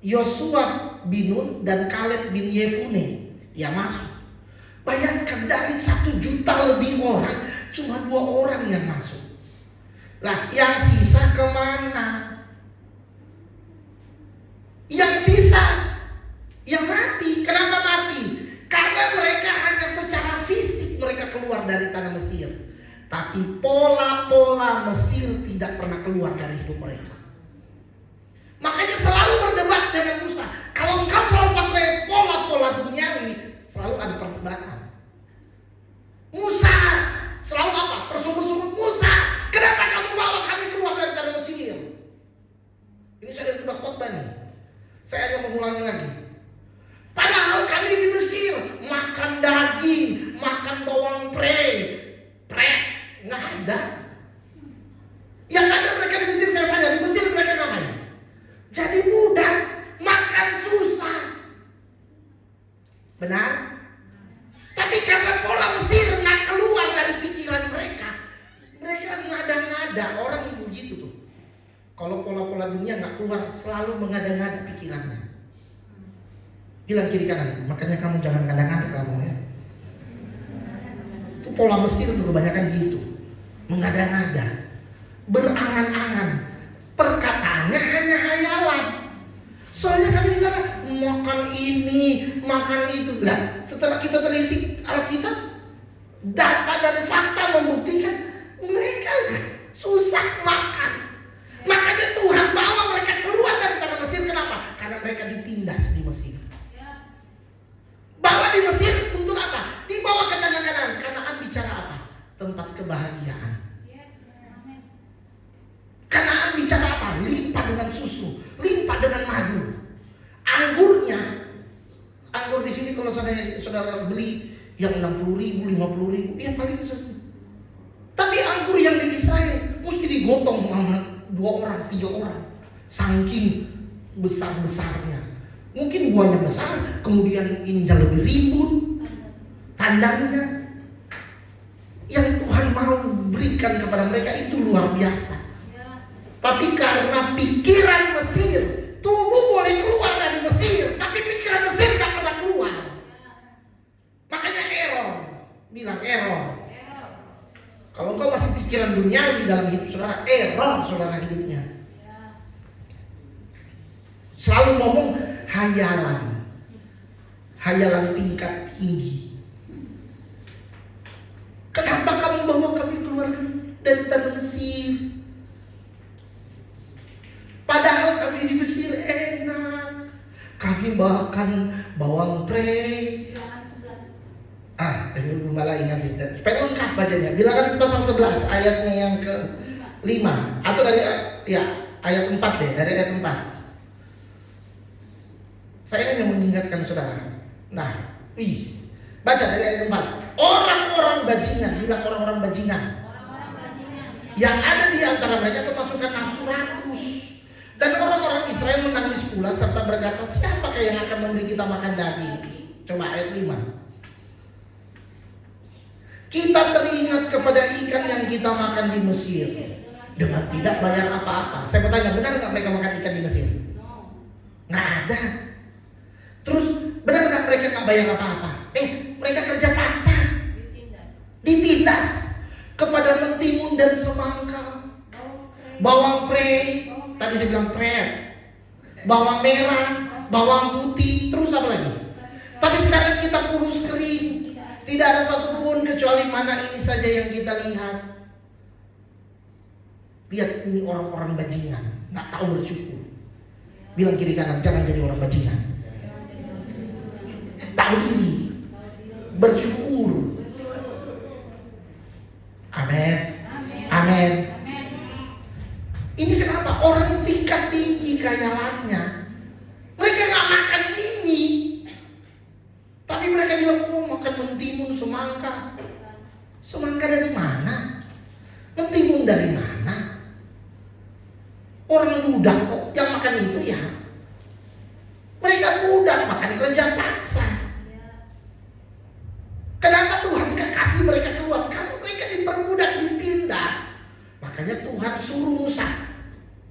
Yosua bin Nun dan Kaleb bin Yefune yang masuk. Bayangkan dari 1 juta lebih orang, cuma 2 orang yang masuk. Lah, yang sisa kemana? Yang sisa, yang mati. Kenapa mati? Karena mereka hanya secara fisik mereka keluar dari tanah Mesir. Tapi pola-pola Mesir tidak pernah keluar dari hidup mereka. Makanya selalu berdebat dengan Musa. Kalau engkau selalu pakai pola-pola duniawi, selalu ada perdebatan. Musa selalu apa? Bersungut-sungut. Musa, kenapa kamu bawa kami keluar dari tanah Mesir? Ini sudah khotbah nih. Saya hanya mengulangi lagi. Padahal kami di Mesir makan daging, makan bawang prei, nggak ada. Yang ada mereka di Mesir, saya tanya, di Mesir mereka ngapain? Jadi mudah, makan susah. Benar? Tapi karena pola Mesir nggak keluar dari pikiran mereka, mereka ngada-ngada. Orang begitu tuh. Kalau pola-pola dunia nggak keluar, selalu mengada-ngada pikirannya. Bilang kiri kanan, makanya kamu jangan ngada-ngada kamu ya. Itu pola Mesir tuh kebanyakan gitu. Mengada-ngada, berangan-angan, perkataannya hanya hayalan. Soalnya kami di sana makan ini, makan itu. Lah, setelah kita telisik Alkitab, data dan fakta membuktikan mereka susah makan. Makanya Tuhan bawa mereka keluar dari tanah Mesir. Kenapa? Karena mereka ditindas di Mesir. Bawa di Mesir untuk apa? Dibawa ke tanah Kanaan. Kanaan bicara apa? Tempat kebahagiaan. Kanaan bicara apa? Limpah dengan susu, limpah dengan madu. Anggurnya, anggur di sini kalau saudara beli yang 60.000, 50.000, ya paling sesuai. Tapi anggur yang di Israel mesti digotong sama 2 orang, 3 orang, saking besar-besarnya. Mungkin buahnya besar, kemudian ininya lebih rimbun, tandangnya. Yang Tuhan mau berikan kepada mereka itu luar biasa. Tapi karena pikiran Mesir, tubuh boleh keluar dari Mesir, tapi pikiran Mesir gak pernah keluar. Makanya error, bilang error. Kalau kau masih pikiran duniawi dalam hidup saudara, error saudara hidupnya. Selalu ngomong hayalan, hayalan tingkat tinggi. Kenapa kamu bawa kami keluar dari tanah Mesir? Padahal kami di Mesir enak. Kami makan bawang prei. Bilangan 11. Gembala ingat. Supaya lengkap bacanya. Bilangan pasal 11 ayatnya yang ke 5 atau dari ayat 4 deh, dari ayat 4. Saya hanya mengingatkan saudara. Nah, baca dari ayat 4. Orang-orang bajingan, bilang orang-orang bajingan. Yang ada di antara mereka kemasukan nafsu rakus. Dan orang-orang Israel menangis pula serta berkata, siapakah yang akan memberi kita makan daging? Coba ayat 5. Kita teringat kepada ikan yang kita makan di Mesir dengan tidak bayar apa-apa. Saya bertanya, benar nggak mereka makan ikan di Mesir? Nggak ada. Terus benar nggak mereka nggak bayar apa-apa? Mereka kerja paksa, ditindas kepada mentimun dan semangka, bawang prei, tadi saya bilang prei, bawang merah, bawang putih, terus apa lagi? Tapi sekarang kita kurus kering, tidak ada satupun kecuali mana ini saja yang kita lihat. Lihat ini orang-orang bajingan, nggak tahu bersyukur. Bilang kiri kanan, jangan jadi orang bajingan. Tahu diri, bersyukur. Amin. Amin. Ini kenapa orang tingkat tinggi khayalannya? Mereka nggak makan ini, tapi mereka bilang, makan mentimun, semangka. Semangka dari mana? Mentimun dari mana? Orang budak kok yang makan itu ya. Mereka budak makan kerja paksa. Kenapa Tuhan gak kasih mereka keluar? Karena mereka diperbudak, ditindas. Makanya Tuhan suruh Musa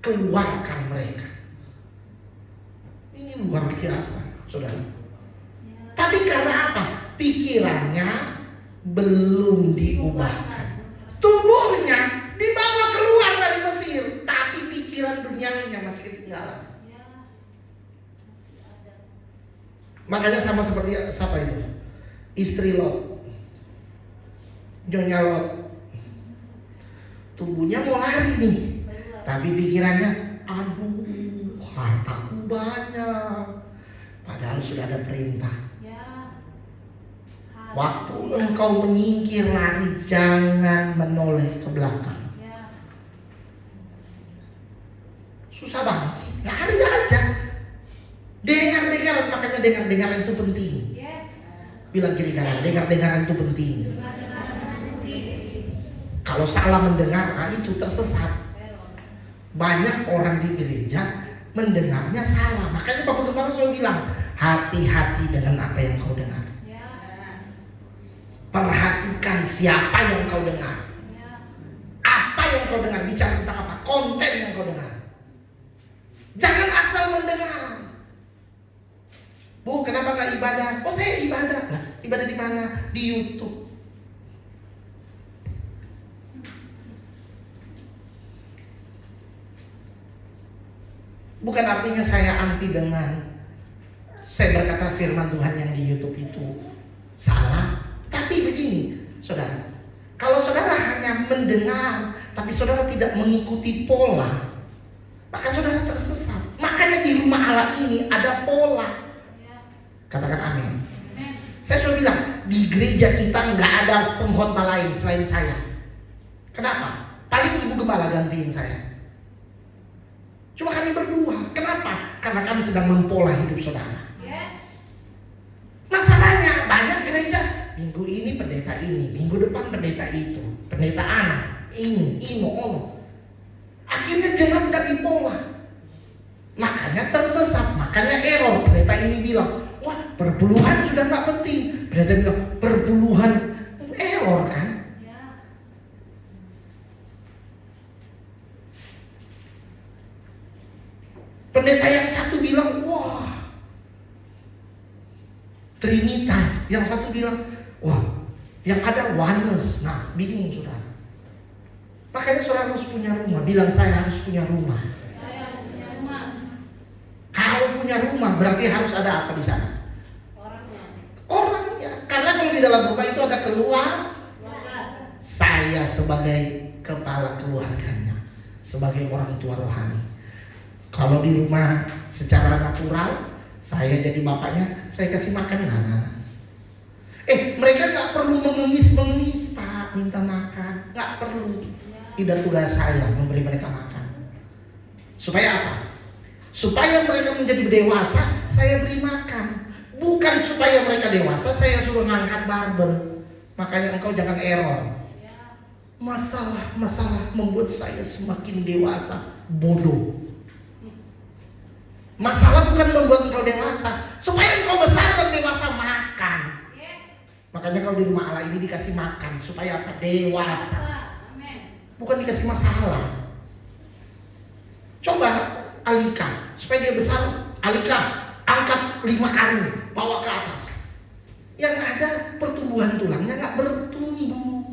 keluarkan mereka. Ini luar biasa, saudara. Tapi karena apa? Pikirannya belum diubahkan. Tubuhnya dibawa keluar dari Mesir, tapi pikiran duniawinya masih ketinggalan. Makanya sama seperti siapa itu? Istri Lot, Nyonya Lot. Tubuhnya mau lari nih, tapi pikirannya, aduh, hartaku banyak. Padahal sudah ada perintah. Waktu engkau menyingkir lari, jangan menoleh ke belakang. Susah banget sih, lari aja. Dengar-dengaran, makanya dengar-dengaran itu penting. Bilang kiri kanan, dengar-dengaran itu penting. Kalau salah mendengar, itu tersesat. Banyak orang di gereja mendengarnya salah. Makanya Bapak Gembala selalu bilang, hati-hati dengan apa yang kau dengar. Perhatikan siapa yang kau dengar. Apa yang kau dengar, bicara tentang apa, konten yang kau dengar. Jangan asal mendengar. Bu, kenapa nggak ibadah? Oh, saya ibadah. Nah, ibadah di mana? Di YouTube. Bukan artinya saya anti dengan saya berkata firman Tuhan yang di YouTube itu salah. Tapi begini, saudara. Kalau saudara hanya mendengar, tapi saudara tidak mengikuti pola, maka saudara tersesat. Makanya di rumah Allah ini ada pola. Katakan amin. Saya selalu bilang, di gereja kita nggak ada pengkhotbah lain selain saya. Kenapa? Paling ibu gembala gantiin saya. Cuma kami berdua. Kenapa? Karena kami sedang mempola hidup saudara. Masalahnya banyak gereja, minggu ini pendeta ini, minggu depan pendeta itu, pendeta anak, ini, ono. Akhirnya jemaat nggak dipola. Makanya tersesat, makanya error. Pendeta ini bilang, wah, perbuluhan sudah nggak penting. Pendeta bilang, perbuluhan error kan? Pendeta yang satu bilang, wah, Trinitas. Yang satu bilang, wah, yang ada oneness. Nah, bingung saudara. Makanya saudara harus punya rumah. Bilang, saya harus punya rumah. Kalau punya rumah berarti harus ada apa di sana? Orangnya. Karena kalau di dalam rumah itu ada keluarga. Saya sebagai kepala keluarganya, sebagai orang tua rohani. Kalau di rumah secara natural, saya jadi bapaknya, saya kasih makan anak-anak. Mereka nggak perlu mengemis, Pak, minta makan, nggak perlu. Tidak tugas saya memberi mereka makan. Supaya apa? Supaya mereka menjadi dewasa, saya beri makan. Bukan supaya mereka dewasa, saya suruh ngangkat barbel. Makanya engkau jangan error. Masalah membuat saya semakin dewasa. Bodoh. Masalah bukan membuat engkau dewasa, supaya engkau besar dan dewasa makan. Makanya kau di rumah Allah ini dikasih makan. Supaya apa? Dewasa. Bukan dikasih masalah. Coba Alika, supaya dia besar. Alika, angkat 5 karung, bawa ke atas. Yang ada pertumbuhan tulangnya gak bertumbuh.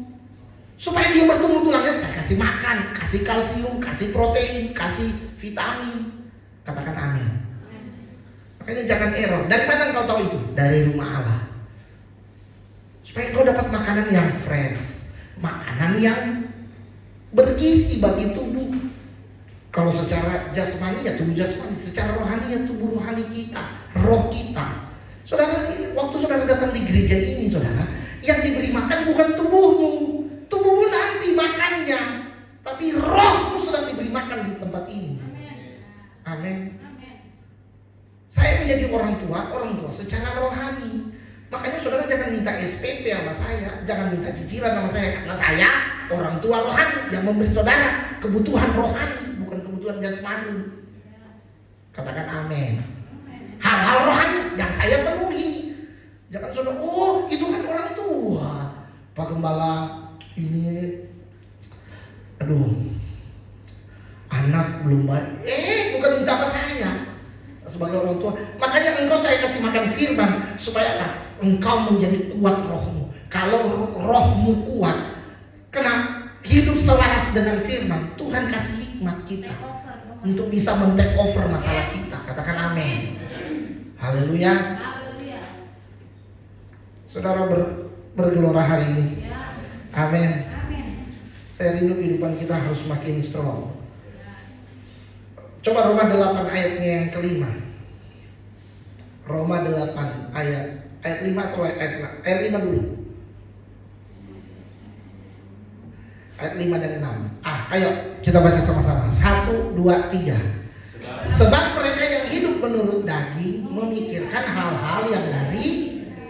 Supaya dia bertumbuh tulangnya, saya kasih makan, kasih kalsium, kasih protein, kasih vitamin. Katakan amin. Makanya jangan error. Dari mana engkau tahu itu? Dari rumah Allah. Supaya engkau dapat makanan yang fresh, makanan yang bergizi bagi tubuh. Kalau secara jasmani ya tubuh jasmani, secara rohani ya tubuh rohani kita, roh kita. Saudara, waktu saudara datang di gereja ini, saudara, yang diberi makan bukan tubuhmu. Tubuhmu nanti makannya, tapi rohmu sedang diberi makan di tempat ini. Amin. Saya menjadi orang tua secara rohani. Makanya saudara jangan minta SPP sama saya, jangan minta cicilan sama saya, karena saya orang tua rohani yang memberi saudara kebutuhan rohani, bukan kebutuhan jasmani. Katakan amin. Hal-hal rohani yang saya penuhi. Jangan saudara, oh itu kan orang tua, Pak Gembala ini, aduh, anak belum baik. Bukan minta apa saya sebagai orang tua. Makanya engkau saya kasih makan firman supaya apa? Engkau menjadi kuat rohmu. Kalau rohmu kuat, karena hidup selaras dengan firman, Tuhan kasih hikmat kita untuk bisa men-take over masalah kita. Katakan amin. Haleluya. Saudara bergelora hari ini. Amin. Saya rindu kehidupan kita harus makin strong. Coba Roma 8 ayatnya yang kelima. Roma 8 ayat 5 atau ayat 5 dulu. Ayat 5 dan 6. Ayo kita baca sama-sama. 1, 2, 3. Sebab mereka yang hidup menurut daging memikirkan hal-hal yang dari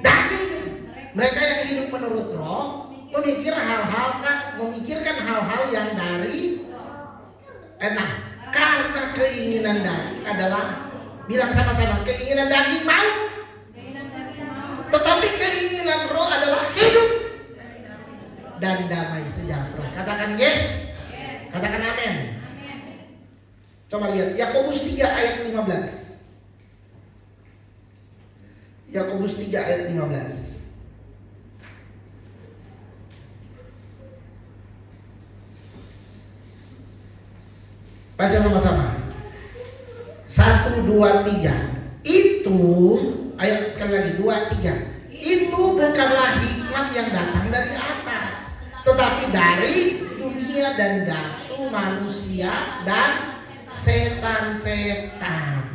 daging. Mereka yang hidup menurut roh memikirkan hal-hal yang dari 6. Karena keinginan daging adalah, bilang sama-sama, keinginan daging maut. Tetapi keinginan roh adalah hidup dan damai sejahtera. Katakan yes. Katakan amin. Coba lihat Yakobus 3 ayat 15. Yakobus 3 ayat 15. Baca sama-sama. 1, 2, 3. Itu ayat sekali lagi 2, 3. Itu bukanlah hikmat yang datang dari atas, tetapi dari dunia dan nafsu manusia dan setan-setan.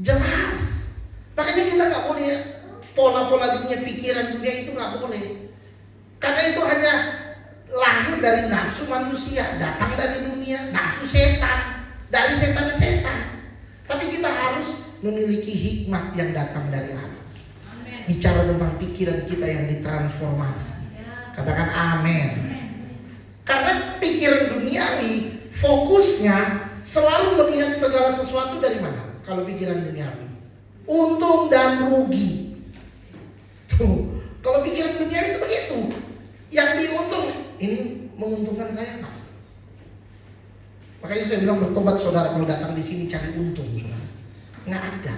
Jelas. Makanya kita nggak boleh pola-pola dunia, pikiran dunia itu nggak boleh. Karena itu hanya lahir dari nafsu manusia, datang dari dunia, nafsu setan, dari setan-setan. Tapi kita harus memiliki hikmat yang datang dari atas. Amen. Bicara tentang pikiran kita yang ditransformasi. Katakan amin. Karena pikiran duniawi fokusnya selalu melihat segala sesuatu dari mana? Kalau pikiran duniawi, untung dan rugi. Tuh, kalau pikiran duniawi itu begitu. Yang diuntung, ini menguntungkan saya nggak? Makanya saya bilang bertobat saudara kalau datang di sini cari untung, saudara. Nggak ada.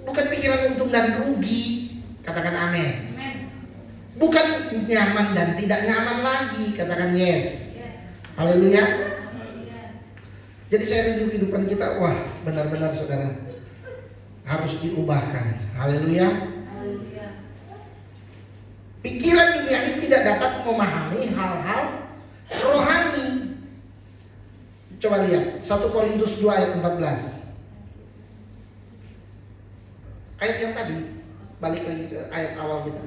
Bukan pikiran untung dan rugi. Katakan amin. Bukan nyaman dan tidak nyaman lagi. Katakan yes. Haleluya. Jadi saya rindu kehidupan kita, wah benar-benar saudara harus diubahkan. Haleluya. Pikiran dunia ini tidak dapat memahami hal-hal rohani. Coba lihat 1 Korintus 2 ayat 14. Ayat yang tadi, balik lagi ke ayat awal kita.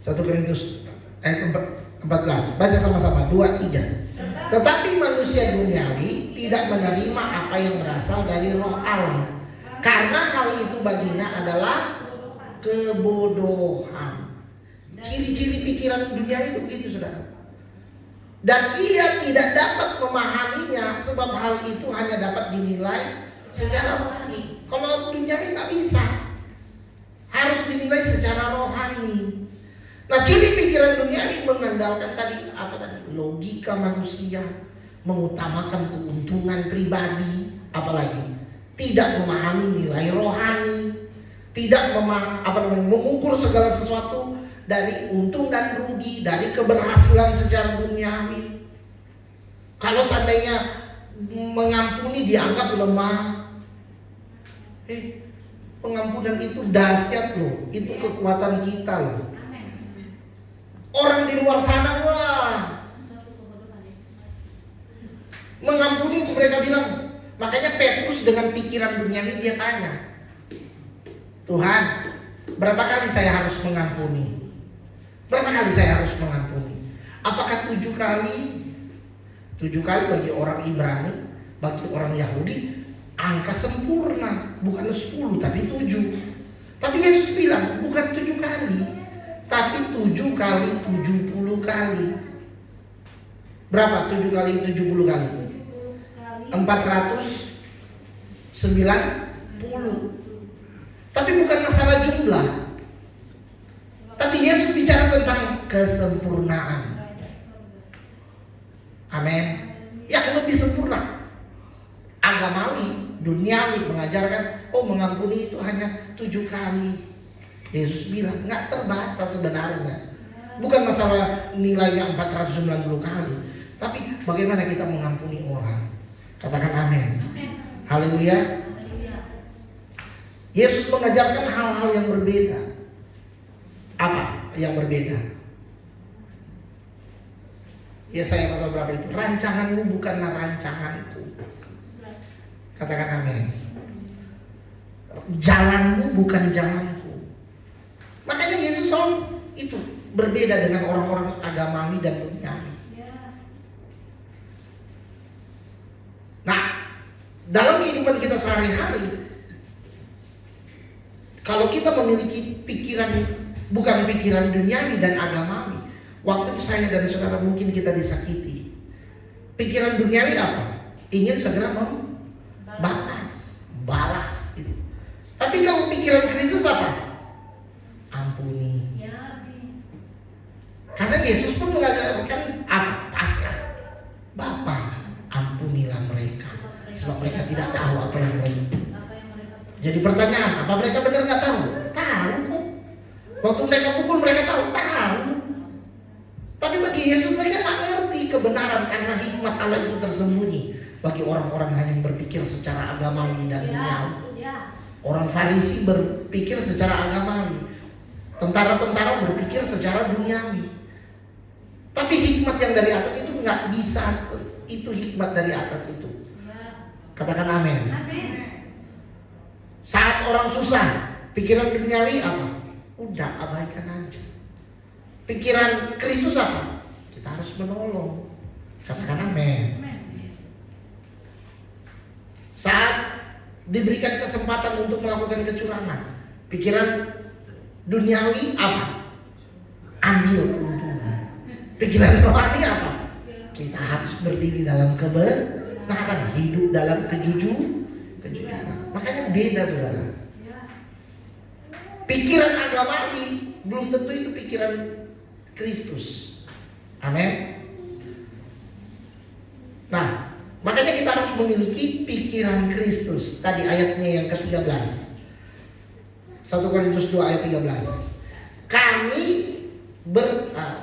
1 Korintus ayat 14. Baca sama-sama 2, 3. Tetapi manusia duniawi tidak menerima apa yang berasal dari roh Allah, karena hal itu baginya adalah kebodohan. Ciri-ciri pikiran duniawi itu begitu, saudara. Dan ia tidak dapat memahaminya, sebab hal itu hanya dapat dinilai secara rohani. Kalau duniawi nggak bisa, harus dinilai secara rohani. Nah, ciri pikiran duniawi mengandalkan tadi logika manusia, mengutamakan keuntungan pribadi, apalagi tidak memahami nilai rohani, tidak mengukur segala sesuatu dari untung dan rugi, dari keberhasilan secara duniawi. Kalau seandainya mengampuni dianggap lemah, pengampunan itu dahsyat loh, itu kekuatan kita loh. Orang di luar sana, wah, mengampuni mereka bilang. Makanya Petrus dengan pikiran duniawi dia tanya, Tuhan, berapa kali saya harus mengampuni? Berapa kali saya harus mengampuni? Apakah 7 kali? 7 kali bagi orang Ibrani, bagi orang Yahudi angka sempurna, bukan 10 tapi 7. Tapi Yesus bilang bukan 7 kali, tapi 7 kali 70 kali. Berapa 7 kali 70 kali? 490. Tapi bukan masalah jumlah, tapi Yesus bicara tentang kesempurnaan. Amin. Yang lebih sempurna. Agamawi, duniawi mengajarkan, mengampuni itu hanya 7 kali. Yesus bilang nggak terbatas sebenarnya. Bukan masalah nilainya 490 kali, tapi bagaimana kita mengampuni orang. Katakan amin. Haleluya. Yesus mengajarkan hal-hal yang berbeda. Apa yang berbeda? Yesaya pasal berapa itu? Rancanganmu bukanlah rancanganku. Katakan amin. Jalanmu bukan jalanku. Makanya Yesus selalu itu berbeda dengan orang-orang agamawi dan duniawi. Nah, dalam kehidupan kita sehari-hari, kalau kita memiliki pikiran bukan pikiran duniawi dan agamawi, waktu saya dan saudara mungkin kita disakiti. Pikiran duniawi apa? Ingin segera balas itu. Tapi kalau pikiran Kristus apa? Ampuni. Karena Yesus pun mengajarkan apa? Pasrah. Bapa, ampunilah mereka, sebab mereka tidak tahu apa yang mereka. Jadi pertanyaan, apa mereka benar nggak tahu? Tahu kok. Waktu mereka pukul mereka tahu. Tapi bagi Yesus mereka nggak ngerti kebenaran, karena hikmat Allah itu tersembunyi bagi orang-orang hanya berpikir secara agamawi dan duniawi. Orang Farisi berpikir secara agamawi, tentara-tentara berpikir secara duniawi. Tapi hikmat yang dari atas itu nggak bisa, itu hikmat dari atas itu. Katakan amin. Saat orang susah, pikiran duniawi apa? Udah abaikan aja. Pikiran Kristus apa? Kita harus menolong. Katakan amin. Saat diberikan kesempatan untuk melakukan kecurangan, pikiran duniawi apa? Ambil keuntungan. Pikiran rohani apa? Kita harus berdiri dalam kebenaran, hidup dalam kejujuran. Makanya beda, saudara. Pikiran agamawi belum tentu itu pikiran Kristus. Amin. Nah, makanya kita harus memiliki pikiran Kristus. Tadi ayatnya yang ke-13. 1 Korintus 2 ayat 13. Kami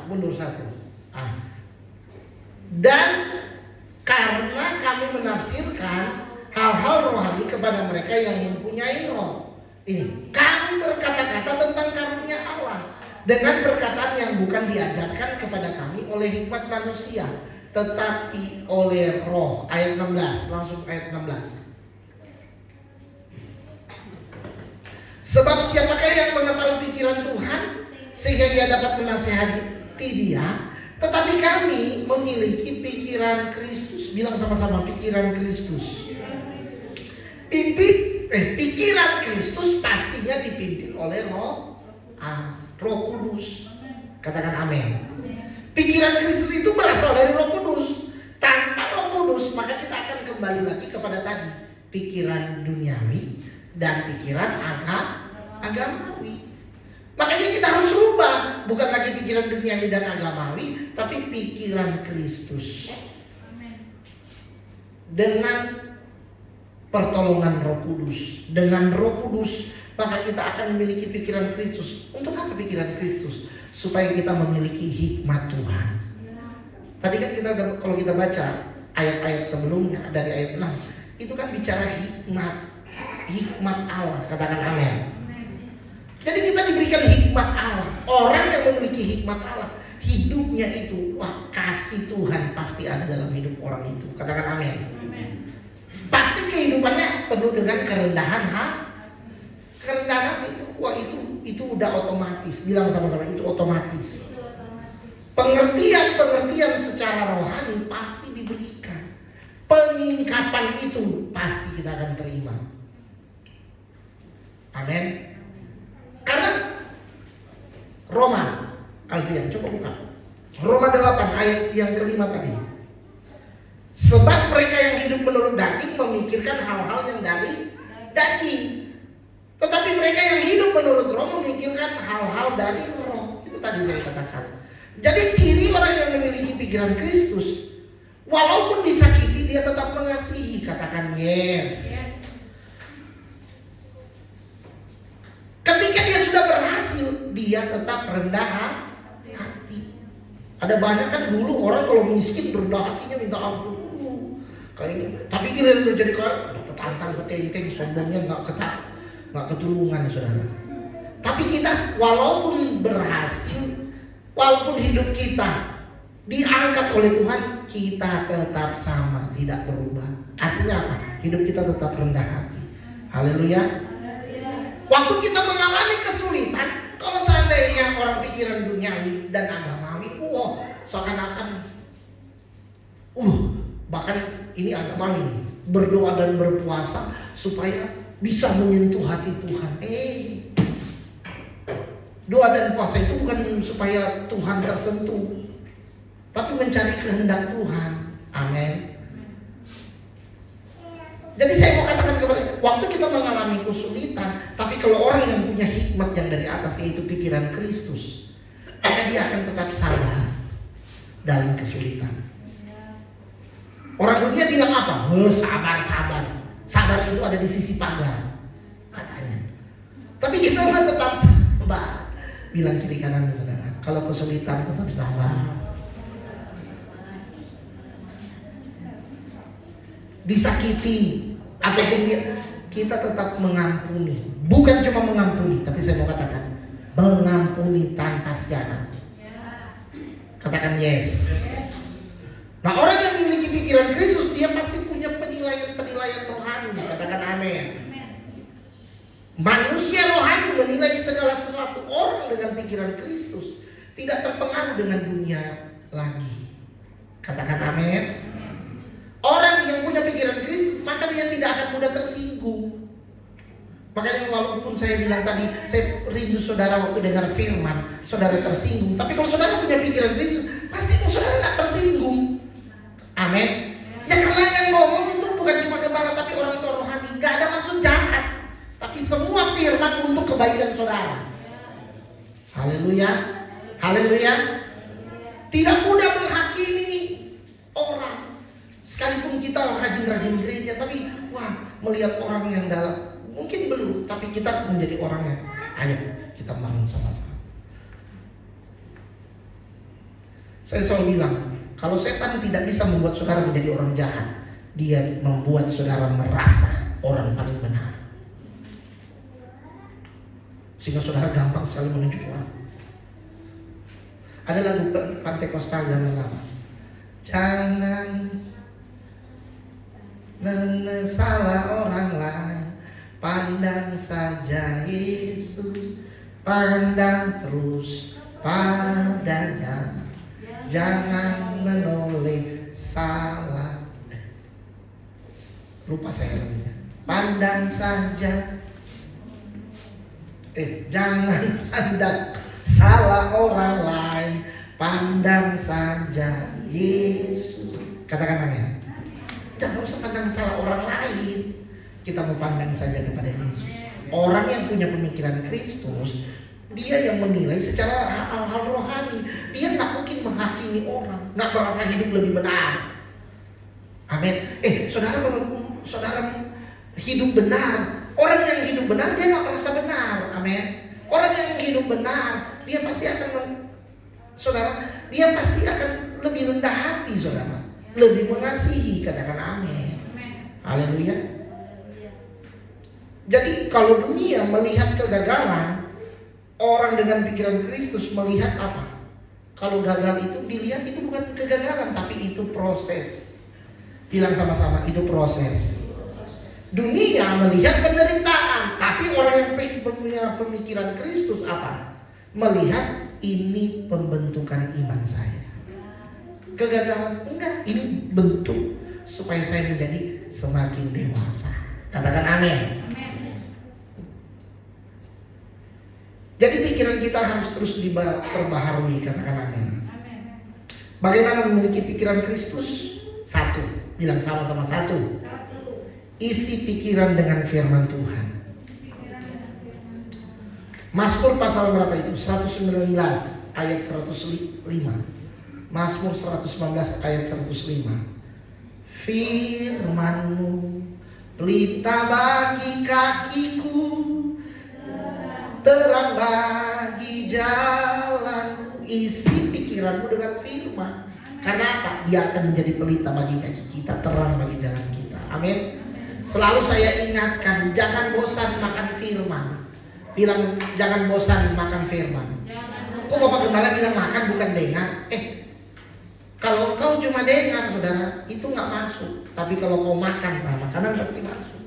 mundur satu. Dan karena kami menafsirkan hal-hal rohani kepada mereka yang mempunyai roh. Ini, kami berkata-kata tentang karunia Allah dengan perkataan yang bukan diajarkan kepada kami oleh hikmat manusia, tetapi oleh roh. Ayat 16, langsung ayat 16. Sebab siapakah yang mengetahui pikiran Tuhan sehingga ia dapat menasehati dia, tetapi kami memiliki pikiran Kristus. Bilang sama-sama, pikiran Kristus. Pikiran Kristus pastinya dipimpin oleh Roh Kudus. Katakan amin. Pikiran Kristus itu berasal dari Roh Kudus. Tanpa Roh Kudus, maka kita akan kembali lagi kepada tadi, pikiran duniawi dan pikiran agamawi. Makanya kita harus rubah, bukan lagi pikiran duniawi dan agamawi, tapi pikiran Kristus. Dengan pertolongan Roh Kudus, dengan Roh Kudus, maka kita akan memiliki pikiran Kristus. Untuk apa pikiran Kristus? Supaya kita memiliki hikmat Tuhan. Tadi kan kalau kita baca ayat-ayat sebelumnya dari ayat 6, itu kan bicara hikmat Allah. Katakan amin. Jadi kita diberikan hikmat Allah. Orang yang memiliki hikmat Allah, hidupnya itu, kasih Tuhan pasti ada dalam hidup orang itu. Katakan amin. Pasti kehidupannya penuh dengan kerendahan hati. Kerendahan hati, itu udah otomatis. Bilang sama-sama, itu otomatis. Pengertian secara rohani pasti diberikan. Penyingkapan itu pasti kita akan terima. Amin. Karena Roma, Alfian coba buka Roma 8 ayat yang kelima tadi. Sebab mereka yang hidup menurut daging memikirkan hal-hal yang dari daging, tetapi mereka yang hidup menurut Roh memikirkan hal-hal dari Roh. Itu tadi saya katakan. Jadi ciri orang yang memiliki pikiran Kristus, walaupun disakiti dia tetap mengasihi. Katakan yes. Ketika dia sudah berhasil, dia tetap rendah hati. Ada banyak kan dulu orang kalau miskin rendah hatinya minta ampun. Kayak ini. Tapi kira udah jadi kayak dapat tantang ketenteng, sombongnya nggak ketulungan, saudara. Tapi kita walaupun berhasil, walaupun hidup kita diangkat oleh Tuhan, kita tetap sama, tidak berubah. Artinya apa? Hidup kita tetap rendah hati. Haleluya. Waktu kita mengalami kesulitan, kalau seandainya orang pikiran duniawi dan agamawi, seakan-akan, bahkan ini agamawi nih, berdoa dan berpuasa supaya bisa menyentuh hati Tuhan. Doa dan puasa itu bukan supaya Tuhan tersentuh, tapi mencari kehendak Tuhan. Amin. Jadi saya mau katakan kepada, waktu kita mengalami kesulitan, tapi kalau orang yang punya hikmat yang dari atas, yaitu pikiran Kristus, maka dia akan tetap sabar dalam kesulitan. Orang dunia bilang apa? Sabar. Sabar itu ada di sisi pagar, katanya. Tapi kita tetap sabar. Bilang kiri kanan, saudara. Kalau kesulitan tetap sabar. Disakiti ataupun kita tetap mengampuni. Bukan cuma mengampuni, tapi saya mau katakan mengampuni tanpa syarat. Katakan yes. Nah, orang yang memiliki pikiran Kristus, dia pasti punya penilaian rohani. Katakan amin. Manusia rohani menilai segala sesuatu. Orang dengan pikiran Kristus tidak terpengaruh dengan dunia lagi. Katakan amin. Orang yang punya pikiran Kristus, maka dia tidak akan mudah tersinggung. Makanya walaupun saya bilang tadi, saya rindu saudara waktu dengar firman, saudara tersinggung. Tapi kalau saudara punya pikiran Kristus, pasti saudara nggak tersinggung. Amin. Ya karena yang ngomong itu bukan cuma gembala, tapi orang tua rohani. Nggak ada maksud jahat, tapi semua firman untuk kebaikan saudara. Haleluya. Haleluya. Tidak mudah menghakimi orang. Sekalipun kita rajin-rajin gereja, tapi melihat orang yang dalam, mungkin belum, tapi kita menjadi orang yang, ayo kita bangun sama-sama. Saya selalu bilang, kalau setan tidak bisa membuat saudara menjadi orang jahat, dia membuat saudara merasa orang paling benar, sehingga saudara gampang sekali menunjuk orang. Ada lagu Pantekostal zaman lama, jangan menyesala orang lain, pandang saja Yesus, pandang terus padanya, jangan menoleh salah. Lupa saya lagunya. Pandang saja, jangan pandang salah orang lain, pandang saja Yesus. Katakan amin. Jangan usah pandang salah orang lain, kita mau pandang saja kepada Yesus. Orang yang punya pemikiran Kristus, dia yang menilai secara hal-hal rohani. Dia nggak mungkin menghakimi orang, nggak merasa hidup lebih benar. Amin. Saudara hidup benar. Orang yang hidup benar dia nggak merasa benar. Amin. Orang yang hidup benar dia pasti akan dia pasti akan lebih rendah hati, saudara, lebih mengasihi. Katakan amin. Haleluya. Jadi kalau dunia melihat kegagalan, orang dengan pikiran Kristus melihat apa? Kalau gagal itu dilihat itu bukan kegagalan, tapi itu proses. Bilang sama-sama, itu proses. Dunia melihat penderitaan, tapi orang yang punya pemikiran Kristus apa? Melihat ini pembentukan iman saya. Kegagalan enggak, ini bentuk supaya saya menjadi semakin dewasa. Katakan amin. Jadi pikiran kita harus terus diperbaharui. Katakan amin. Bagaimana memiliki pikiran Kristus? Satu, bilang sama-sama, satu. Isi pikiran dengan firman Tuhan. Mazmur pasal berapa itu? 119 ayat 105. Mazmur 119 ayat 105. Firman-Mu pelita bagi kakiku, terang bagi jalanku. Isi pikiranmu dengan firman. Karena apa? Dia akan menjadi pelita bagi kaki kita, terang bagi jalan kita. Amin. Selalu saya ingatkan, jangan bosan makan firman. Bilang, jangan bosan makan firman. Kok Bapak Gembala bilang makan bukan dengar? Kalau engkau cuma dengar, saudara, itu nggak masuk. Tapi kalau kau makan, nah makanan pasti masuk.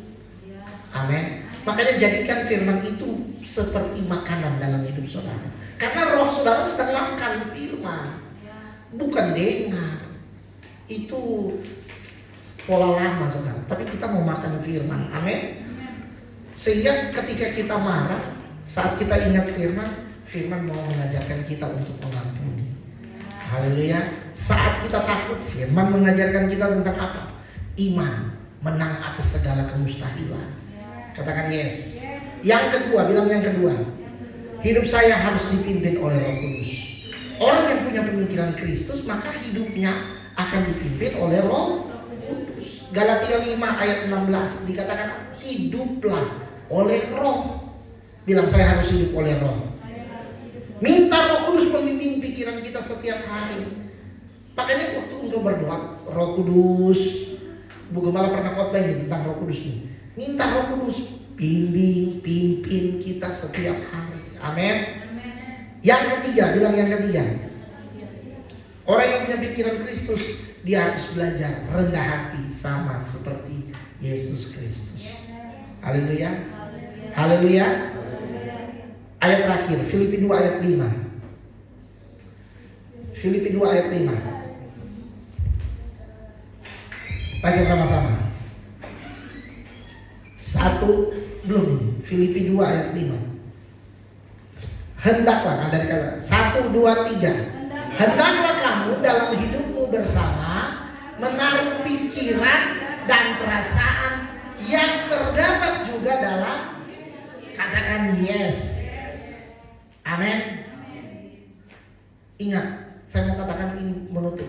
Amin. Makanya jadikan firman itu seperti makanan dalam hidup saudara. Karena roh saudara sedang makan firman, bukan dengar. Itu pola lama saudara. Tapi kita mau makan firman. Amin. Sehingga ketika kita marah, saat kita ingat firman, firman mau mengajarkan kita untuk mengampuni. Haleluya. Saat kita takut, firman mengajarkan kita tentang apa? Iman, menang atas segala kemustahilan. Katakan yes. Yang kedua, bilang yang kedua. Hidup saya harus dipimpin oleh Roh Kudus. Orang yang punya pemikiran Kristus, maka hidupnya akan dipimpin oleh Roh Kudus. Galatia 5 ayat 16 dikatakan hiduplah oleh Roh. Bilang saya harus hidup oleh Roh. Minta Roh Kudus memimpin pikiran kita setiap hari. Makanya waktu engkau berdoa, Roh Kudus, Bu Gembala pernah khotbah tentang Roh Kudus ini. Minta Roh Kudus bimbing, pimpin kita setiap hari. Amin. Yang ketiga, bilang yang ketiga. Orang yang punya pikiran Kristus, dia harus belajar rendah hati sama seperti Yesus Kristus. Haleluya. Haleluya. Ayat terakhir, Filipi 2 ayat 5. Filipi 2 ayat 5. Baca sama-sama. Satu, belum ini. Filipi 2 ayat 5. Hendaklah, ada kata 1, 2, 3. Hendaklah kamu dalam hidupmu bersama menaruh pikiran dan perasaan yang terdapat juga dalam, katakan yes. Amin. Ingat, saya mau katakan ini menutup.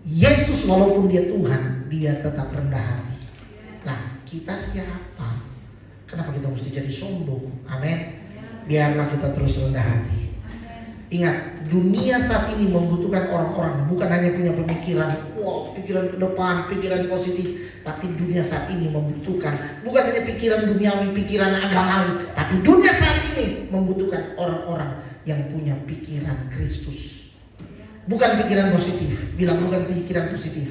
Yesus walaupun dia Tuhan, dia tetap rendah hati. Nah, kita siapa? Kenapa kita mesti jadi sombong? Amin. Biarlah kita terus rendah hati. Ingat, dunia saat ini membutuhkan orang-orang bukan hanya punya pemikiran, pikiran ke depan, pikiran positif, tapi dunia saat ini membutuhkan bukan hanya pikiran duniawi, pikiran agamawi, tapi dunia saat ini membutuhkan orang-orang yang punya pikiran Kristus. Bukan pikiran positif, bilang bukan pikiran positif,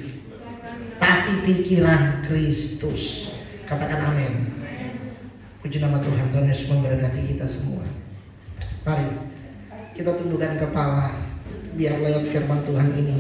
tapi pikiran Kristus. Katakan amin. Puji nama Tuhan. Tuhan Yesus memberkati kita. kita semua. Mari kita tundukkan kepala biar lewat firman Tuhan ini